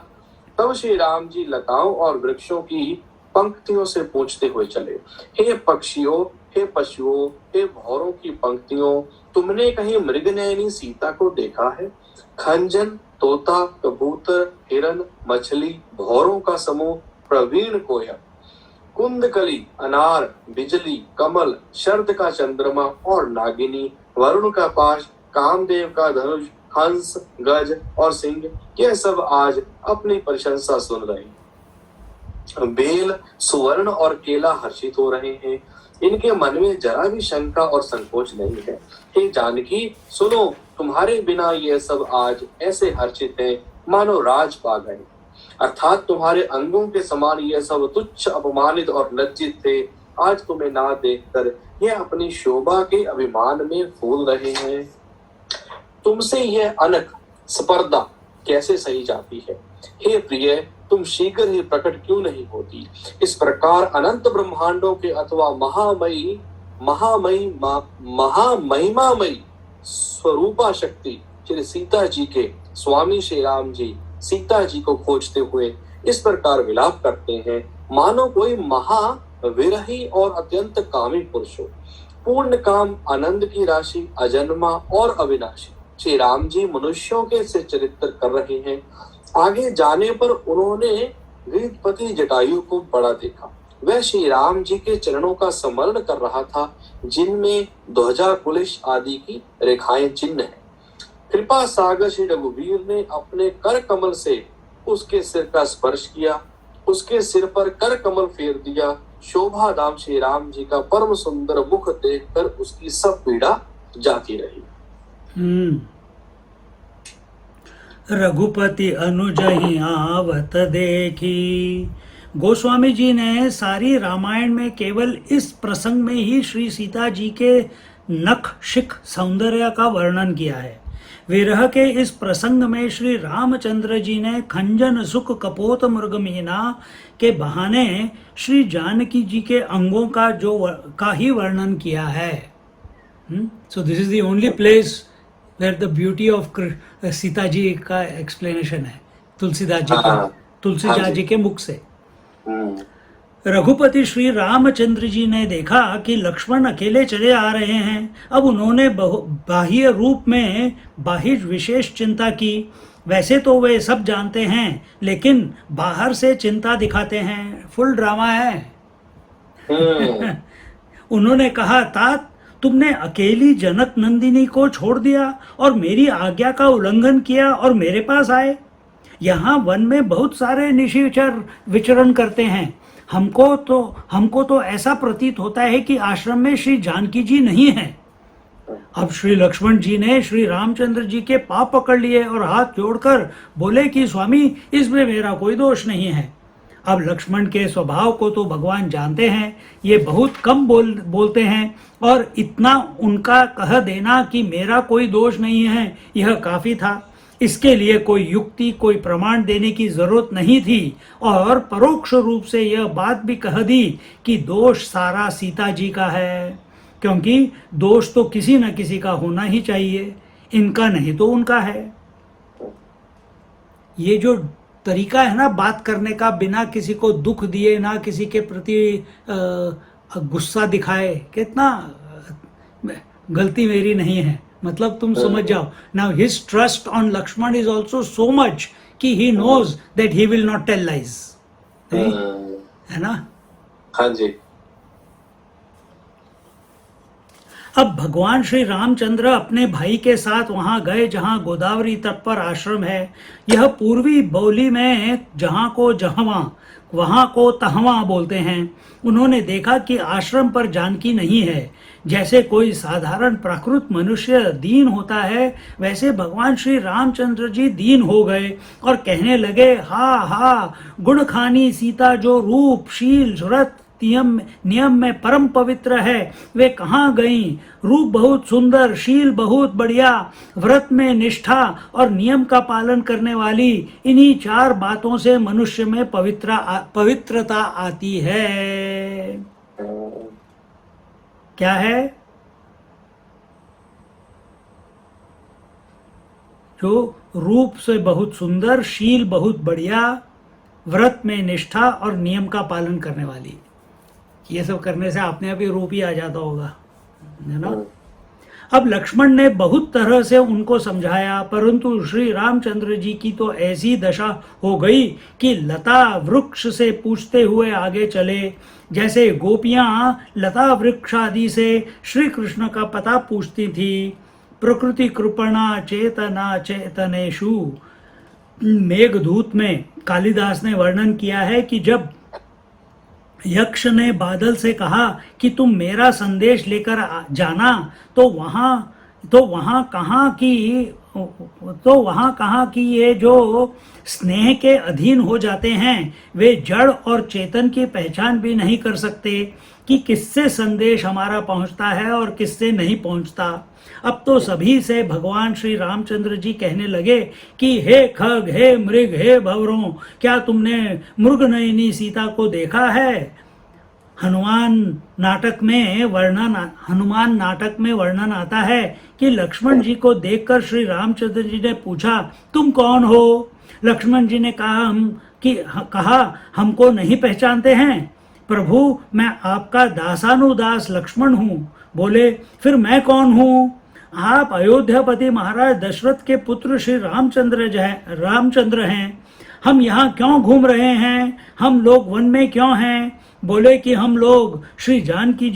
तब श्री राम जी लताओं और वृक्षों की पंक्तियों से पूछते हुए चले, हे पक्षियों, हे पशुओं, हे भौरों की पंक्तियों, तुमने कहीं मृगनयनी सीता को देखा है? खंजन, तोता, कबूतर, हिरन, मछली, भौरों का समूह, प्रवीण कोयल, कुंदकली, अनार, बिजली, कमल, शरद का चंद्रमा और नागिनी, वरुण का पाश, कामदेव का धनुष, हंस, गज और सिंह, यह सब आज अपनी प्रशंसा सुन रहे। बेल, सुवर्ण और केला हर्षित हो रहे हैं। इनके मन में जरा भी शंका और संकोच नहीं है। हे जानकी, सुनो, तुम्हारे बिना ये सब आज ऐसे हर्षित हैं मानो राज पा गए। अर्थात तुम्हारे अंगों के समान ये सब तुच्छ, अपमानित और लज्जित थे। आज तुम्हें ना देखकर ये अपनी शोभा के अभिमान में फूल रहे हैं। तुमसे यह अनक स्पर्धा कैसे सही जाती है? हे प्रिय, तुम शीघ्र ही प्रकट क्यों नहीं होती? इस प्रकार अनंत ब्रह्मांडों के अथवा महामहिमामयी स्वरूपा शक्ति श्री सीता जी के स्वामी श्री राम जी सीता जी को खोजते हुए इस प्रकार विलाप करते हैं, मानो कोई महाविरही और अत्यंत कामी पुरुष हो। पूर्ण काम, आनंद की राशि, अजन्मा और अविनाशी श्री राम जी मनुष्यों के से चरित्र कर रहे हैं। आगे जाने पर उन्होंने गृहपति जटायु को बड़ा देखा। वह श्री राम जी के चरणों का स्मरण कर रहा था, जिनमें ध्वजा, कुलिश आदि की रेखाएं चिन्ह है। कृपा सागर श्री रघुवीर ने अपने कर कमल से उसके सिर का स्पर्श किया, उसके सिर पर कर कमल फेर दिया। शोभा धाम श्री राम जी का परम सुंदर मुख देखकर उसकी सब पीड़ा जाती रही। रघुपति अनुज ही आवत देखी। गोस्वामी जी ने सारी रामायण में केवल इस प्रसंग में ही श्री सीता जी के नख शिख सौंदर्य का वर्णन किया है। विरह के इस प्रसंग में श्री रामचंद्र जी ने खंजन सुख कपोत मृगमीना के बहाने श्री जानकी जी के अंगों का ही वर्णन किया है। So this is the only place where the beauty of Sita ji का एक्सप्लेनेशन है तुलसीदास जी के मुख से। रघुपति श्री रामचंद्र जी ने देखा कि लक्ष्मण अकेले चले आ रहे हैं। अब उन्होंने बाह्य रूप में बाहिर विशेष चिंता की। वैसे तो वे सब जानते हैं, लेकिन बाहर से चिंता दिखाते हैं। फुल ड्रामा है। उन्होंने कहा, तात तुमने अकेली जनक नंदिनी को छोड़ दिया और मेरी आज्ञा का उल्लंघन किया और मेरे पास आए। यहाँ वन में बहुत सारे निशाचर विचरण करते हैं। हमको तो ऐसा प्रतीत होता है कि आश्रम में श्री जानकी जी नहीं है। अब श्री लक्ष्मण जी ने श्री रामचंद्र जी के पांव पकड़ लिए और हाथ जोड़कर बोले कि स्वामी, इसमें मेरा कोई दोष नहीं है। अब लक्ष्मण के स्वभाव को तो भगवान जानते हैं, ये बहुत कम बोलते हैं और इतना उनका कह देना कि मेरा कोई दोष नहीं है, यह काफी था। इसके लिए कोई युक्ति, कोई प्रमाण देने की जरूरत नहीं थी और परोक्ष रूप से यह बात भी कह दी कि दोष सारा सीता जी का है, क्योंकि दोष तो किसी न किसी का होना ही चाहिए, इनका नहीं तो उनका है। ये जो तरीका है ना बात करने का, बिना किसी को दुख दिए, ना किसी के प्रति गुस्सा दिखाए, कितना गलती मेरी नहीं है, मतलब तुम समझ जाओ। Now his trust on Lakshman is also so much कि he knows that he will not tell lies, है ना? हाँ जी। अब भगवान श्री रामचंद्र अपने भाई के साथ वहां गए जहां गोदावरी तट पर आश्रम है। यह पूर्वी बोली में जहां को जहवा, वहां को तहवा बोलते हैं। उन्होंने देखा कि आश्रम पर जानकी नहीं है। जैसे कोई साधारण प्राकृत मनुष्य दीन होता है, वैसे भगवान श्री रामचंद्र जी दीन हो गए और कहने लगे, हा गुण खानी सीता जो रूप शील व्रत नियम में परम पवित्र है, वे कहाँ गई? रूप बहुत सुंदर, शील बहुत बढ़िया, व्रत में निष्ठा और नियम का पालन करने वाली, इन्हीं 4 बातों से मनुष्य में पवित्रता आती है। क्या है? जो रूप से बहुत सुंदर, शील बहुत बढ़िया, व्रत में निष्ठा और नियम का पालन करने वाली। ये सब करने से अपने आप ही रूप ही आ जाता होगा, है ना? अब लक्ष्मण ने बहुत तरह से उनको समझाया, परंतु श्री रामचंद्र जी की तो ऐसी दशा हो गई कि लता वृक्ष से पूछते हुए आगे चले, जैसे गोपियां लता वृक्ष आदि से श्री कृष्ण का पता पूछती थी। प्रकृति कृपणा चेतना चेतनेषु, मेघदूत में कालिदास ने वर्णन किया है कि जब यक्ष ने बादल से कहा कि तुम मेरा संदेश लेकर जाना, तो वहां कहाँ की तो वहाँ कहा कि ये जो स्नेह के अधीन हो जाते हैं वे जड़ और चेतन की पहचान भी नहीं कर सकते कि किससे संदेश हमारा पहुंचता है और किससे नहीं पहुंचता। अब तो सभी से भगवान श्री रामचंद्र जी कहने लगे कि हे खग, हे मृग, हे भंवरों, क्या तुमने मृगनयनी सीता को देखा है? हनुमान नाटक में वर्णन आता है कि लक्ष्मण जी को देखकर श्री रामचंद्र जी ने पूछा, तुम कौन हो? लक्ष्मण जी ने कहा हमको नहीं पहचानते हैं प्रभु, मैं आपका दासानुदास लक्ष्मण हूँ। बोले, फिर मैं कौन हूँ? आप अयोध्यापति महाराज दशरथ के पुत्र श्री रामचंद्र हैं। हम यहाँ क्यों घूम रहे हैं? हम लोग वन में क्यों हैं? बोले कि हम लोग श्री जानकी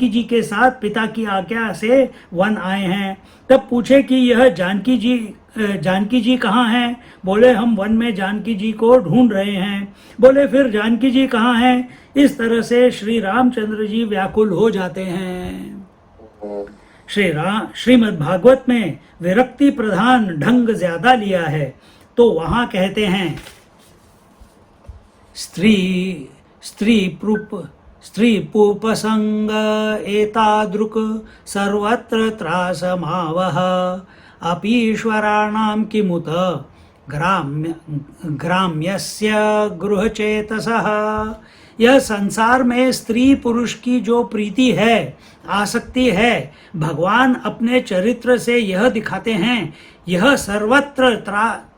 जी के साथ पिता की आज्ञा से वन आए हैं। तब पूछे कि यह जानकी जी कहाँ हैं? बोले, हम वन में जानकी जी को ढूंढ रहे हैं। बोले, फिर जानकी जी कहाँ हैं? इस तरह से श्री रामचंद्र जी व्याकुल हो जाते हैं। श्रीमद् भागवत में विरक्ति प्रधान ढंग ज्यादा लिया है, तो वहां कहते हैं, स्त्री पूपसंग एतादृक् सर्वत्र त्रासमावह अपीश्वराणां किमुत ग्राम्यस्य गृहचेतसः। यह संसार में स्त्री पुरुष की जो प्रीति है, आसक्ति है, भगवान अपने चरित्र से यह दिखाते हैं, यह सर्वत्र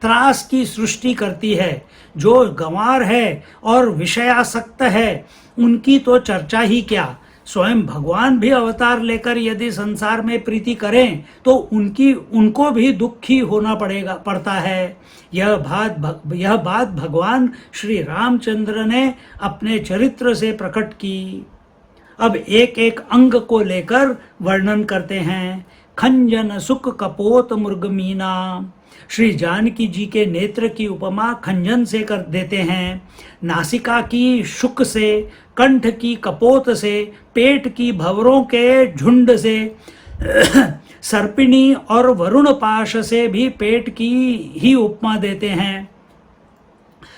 त्रास की सृष्टि करती है। जो गंवार है और विषयासक्त है, उनकी तो चर्चा ही क्या। स्वयं भगवान भी अवतार लेकर यदि संसार में प्रीति करें तो उनको भी दुखी होना पड़ता है। यह बात भगवान श्री रामचंद्र ने अपने चरित्र से प्रकट की। अब एक एक अंग को लेकर वर्णन करते हैं। खंजन सुख कपोत मृगमीना। श्री जानकी जी के नेत्र की उपमा खंजन से कर देते हैं, नासिका की शुक से, कंठ की कपोत से, पेट की भंवरों के झुंड से, सर्पिणी और वरुण पाश से भी पेट की ही उपमा देते हैं।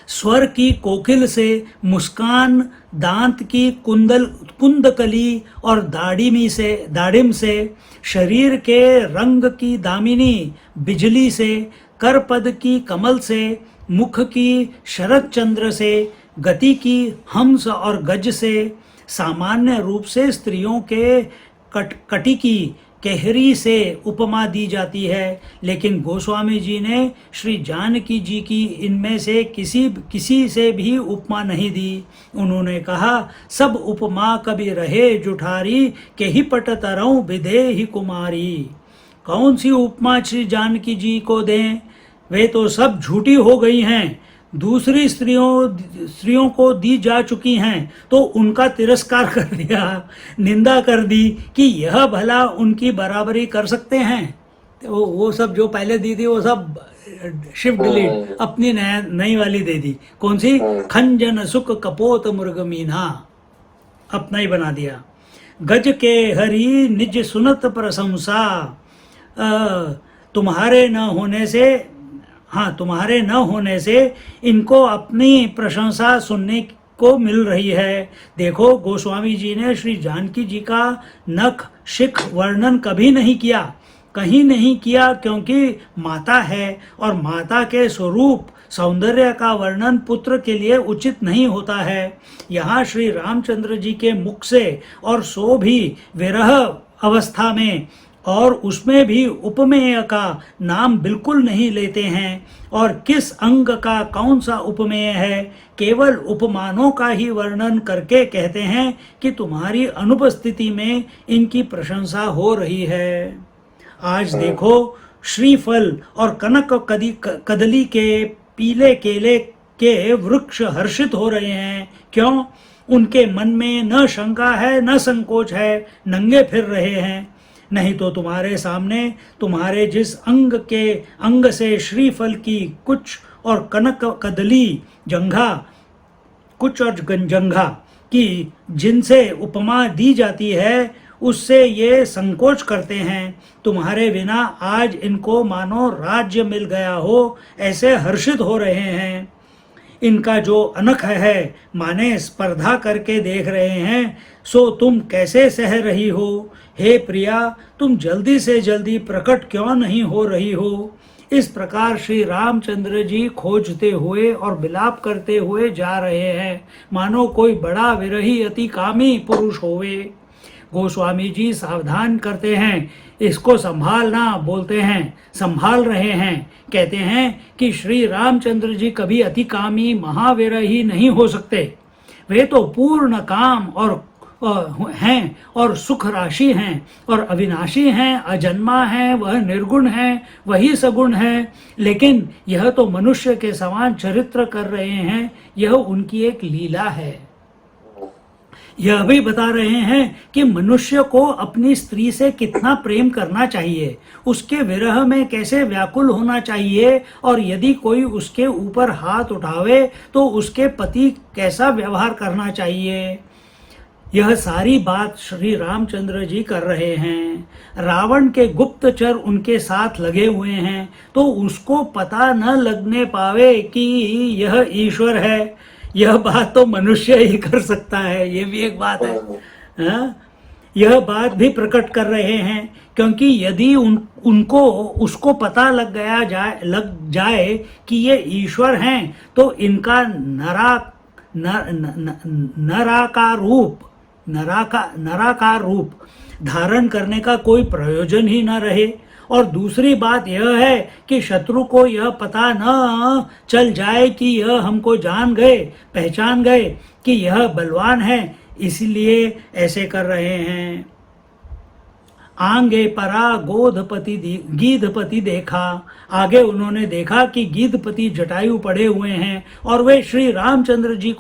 स्वर की कोकिल से, मुस्कान, दांत की कुंदकली और दाढ़िम से, शरीर के रंग की दामिनी बिजली से, करपद की कमल से, मुख की शरद चंद्र से, गति की हंस और गज से, सामान्य रूप से स्त्रियों के कटिकी केहरी से उपमा दी जाती है, लेकिन गोस्वामी जी ने श्री जानकी जी की इनमें से किसी से भी उपमा नहीं दी। उन्होंने कहा, सब उपमा कभी रहे जुठारी, के ही पट तरऊ विधे ही कुमारी। कौन सी उपमा श्री जानकी जी को दें? वे तो सब झूठी हो गई हैं, दूसरी स्त्रियों को दी जा चुकी हैं, तो उनका तिरस्कार कर दिया, निंदा कर दी कि यह भला उनकी बराबरी कर सकते हैं। तो वो सब जो पहले दी थी वो सब शिफ्ट डिलीट अपनी नई वाली दे दी। कौन सी? खंजन सुख कपोत मृगमीना, अपना ही बना दिया। गज के हरि निज सुनत प्रशंसा। तुम्हारे न होने से इनको अपनी प्रशंसा सुनने को मिल रही है। देखो, गोस्वामी जी ने श्री जानकी जी का नख शिख वर्णन कहीं नहीं किया, क्योंकि माता है और माता के स्वरूप सौंदर्य का वर्णन पुत्र के लिए उचित नहीं होता है। यहाँ श्री रामचंद्र जी के मुख से, और सो भी विरह अवस्था में, और उसमें भी उपमेय का नाम बिल्कुल नहीं लेते हैं। और किस अंग का कौन सा उपमेय है, केवल उपमानों का ही वर्णन करके कहते हैं कि तुम्हारी अनुपस्थिति में इनकी प्रशंसा हो रही है। आज देखो, श्रीफल और कनक कदली के पीले केले के वृक्ष हर्षित हो रहे हैं। क्यों? उनके मन में न शंका है न संकोच है, नंगे फिर रहे हैं। नहीं तो तुम्हारे सामने तुम्हारे जिस अंग से श्रीफल की कुछ और कनक कदली जंघा की जिनसे उपमा दी जाती है, उससे ये संकोच करते हैं। तुम्हारे बिना आज इनको मानो राज्य मिल गया हो ऐसे हर्षित हो रहे हैं। इनका जो अनख है माने स्पर्धा करके देख रहे हैं, सो तुम कैसे सह रही हो। हे प्रिया, तुम जल्दी से जल्दी प्रकट क्यों नहीं हो रही हो। इस प्रकार श्री रामचंद्र जी खोजते हुए और विलाप करते हुए जा रहे हैं, मानो कोई बड़ा विरही अति कामी पुरुष होवे। गोस्वामी जी सावधान करते हैं, इसको संभालना बोलते हैं, संभाल रहे हैं। कहते हैं कि श्री रामचंद्र जी कभी अति कामी महाविरही नहीं हो सकते। वे तो पूर्ण काम और हैं और सुख राशि हैं और अविनाशी हैं, अजन्मा हैं, वह निर्गुण हैं, वही सगुण हैं। लेकिन यह तो मनुष्य के समान चरित्र कर रहे हैं, यह उनकी एक लीला है। यह भी बता रहे हैं कि मनुष्य को अपनी स्त्री से कितना प्रेम करना चाहिए, उसके विरह में कैसे व्याकुल होना चाहिए, और यदि कोई उसके ऊपर हाथ उठावे तो उसके पति कैसा व्यवहार करना चाहिए। यह सारी बात श्री रामचंद्र जी कर रहे हैं। रावण के गुप्तचर उनके साथ लगे हुए हैं, तो उसको पता न लगने पावे कि यह ईश्वर है। यह बात तो मनुष्य ही कर सकता है, ये भी एक बात है। हाँ? यह बात भी प्रकट कर रहे हैं, क्योंकि यदि उनको उसको पता लग जाए कि ये ईश्वर हैं, तो इनका नराकार रूप धारण करने का कोई प्रयोजन ही न रहे। और दूसरी बात यह है कि शत्रु को यह पता न चल जाए कि यह हमको पहचान गए कि यह बलवान है, इसलिए ऐसे कर रहे हैं। आगे परा गीधपति देखा, आगे उन्होंने देखा कि गीधपति जटायु पड़े हुए हैं और वे श्री रामचंद्र जी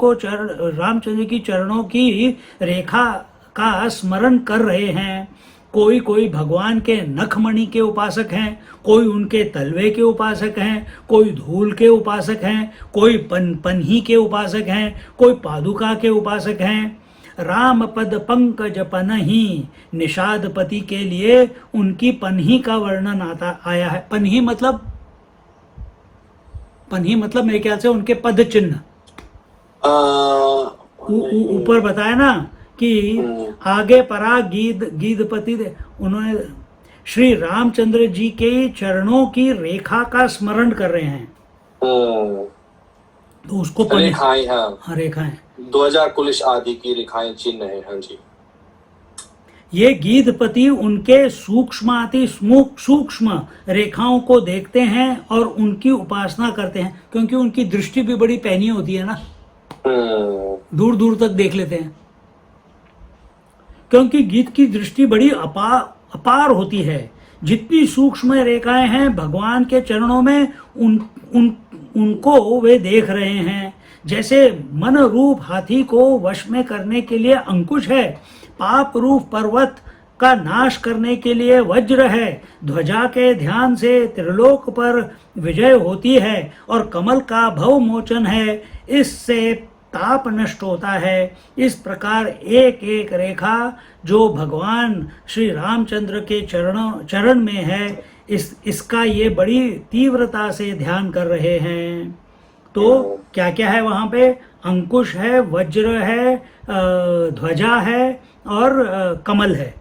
की चरणों की रेखा का स्मरण कर रहे हैं। कोई कोई भगवान के नखमणि के उपासक हैं, कोई उनके तलवे के उपासक हैं, कोई धूल के उपासक हैं, कोई पन्ही के उपासक हैं, कोई पादुका के उपासक हैं। राम पद पंकज पनही, निषादपति के लिए उनकी पन्ही का वर्णन आया है। पन्ही मतलब मेरे ख्याल से उनके पद चिन्ह ऊपर बताया ना कि आगे परा गीधपति उन्होंने श्री रामचंद्र जी के चरणों की रेखा का स्मरण कर रहे हैं, तो उसको रेखाएं, हाँ रेखाएं, ध्वजा कुलिश आदि की रेखाएं चिन्ह है। हाँ जी, ये गीधपति उनके सूक्ष्म रेखाओं को देखते हैं और उनकी उपासना करते हैं, क्योंकि उनकी दृष्टि भी बड़ी पैनी होती है ना, दूर दूर तक देख लेते हैं। क्योंकि गीत की दृष्टि बड़ी अपार होती है। जितनी सूक्ष्म रेखाएं हैं भगवान के चरणों में, उनको वे देख रहे हैं। जैसे मन रूप हाथी को वश में करने के लिए अंकुश है, पाप रूप पर्वत का नाश करने के लिए वज्र है, ध्वजा के ध्यान से त्रिलोक पर विजय होती है, और कमल का भव मोचन है, इससे ताप नष्ट होता है। इस प्रकार एक एक रेखा जो भगवान श्री रामचंद्र के चरण में है, इसका ये बड़ी तीव्रता से ध्यान कर रहे हैं। तो क्या क्या है वहां पे? अंकुश है, वज्र है, ध्वजा है और कमल है।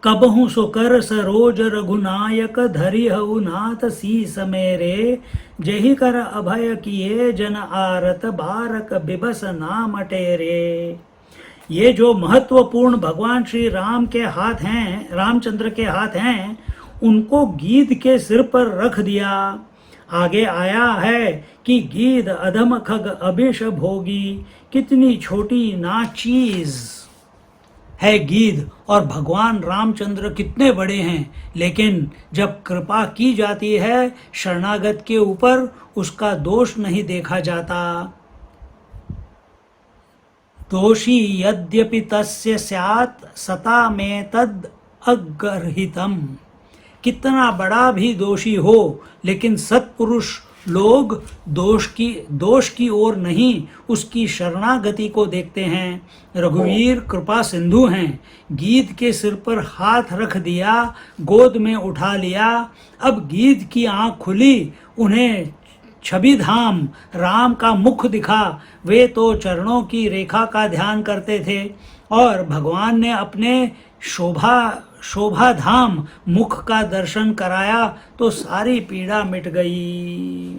कबहु सुकर सरोज रघुनायक धरि हऊ नाथ शीस मेरे, जहि कर अभय किए जन आरत बारक बिबस नाम टेरे। ये जो महत्वपूर्ण भगवान श्री राम के हाथ हैं, रामचंद्र के हाथ हैं, उनको गीध के सिर पर रख दिया। आगे आया है कि गीध अधम खग अभिष भोगी, कितनी छोटी नाचीज है गीध, और भगवान रामचंद्र कितने बड़े हैं। लेकिन जब कृपा की जाती है शरणागत के ऊपर, उसका दोष नहीं देखा जाता। दोषी यद्यपि तस्य स्यात् सता में तद अगर्हितम। कितना बड़ा भी दोषी हो, लेकिन सत्पुरुष लोग दोष की ओर नहीं, उसकी शरणागति को देखते हैं। रघुवीर कृपा सिंधु हैं, गीध के सिर पर हाथ रख दिया, गोद में उठा लिया। अब गीध की आंख खुली, उन्हें छवि धाम राम का मुख दिखा। वे तो चरणों की रेखा का ध्यान करते थे और भगवान ने अपने शोभा धाम मुख का दर्शन कराया तो सारी पीड़ा मिट गई।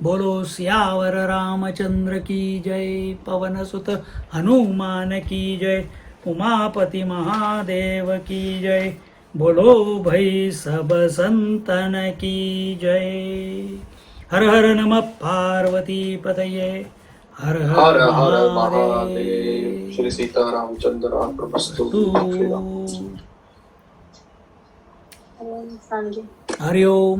बोलो सियावर रामचंद्र की जय, पवन सुत हनुमान की जय, उमापति महादेव की जय। बोलो भाई सब संतन की जय। हर हर नमः पार्वती पतये, हर हर हर हर महादेव। महादेव। श्री सीतारामचंद्र अर्पणमस्तु। सांगे हरि ओम।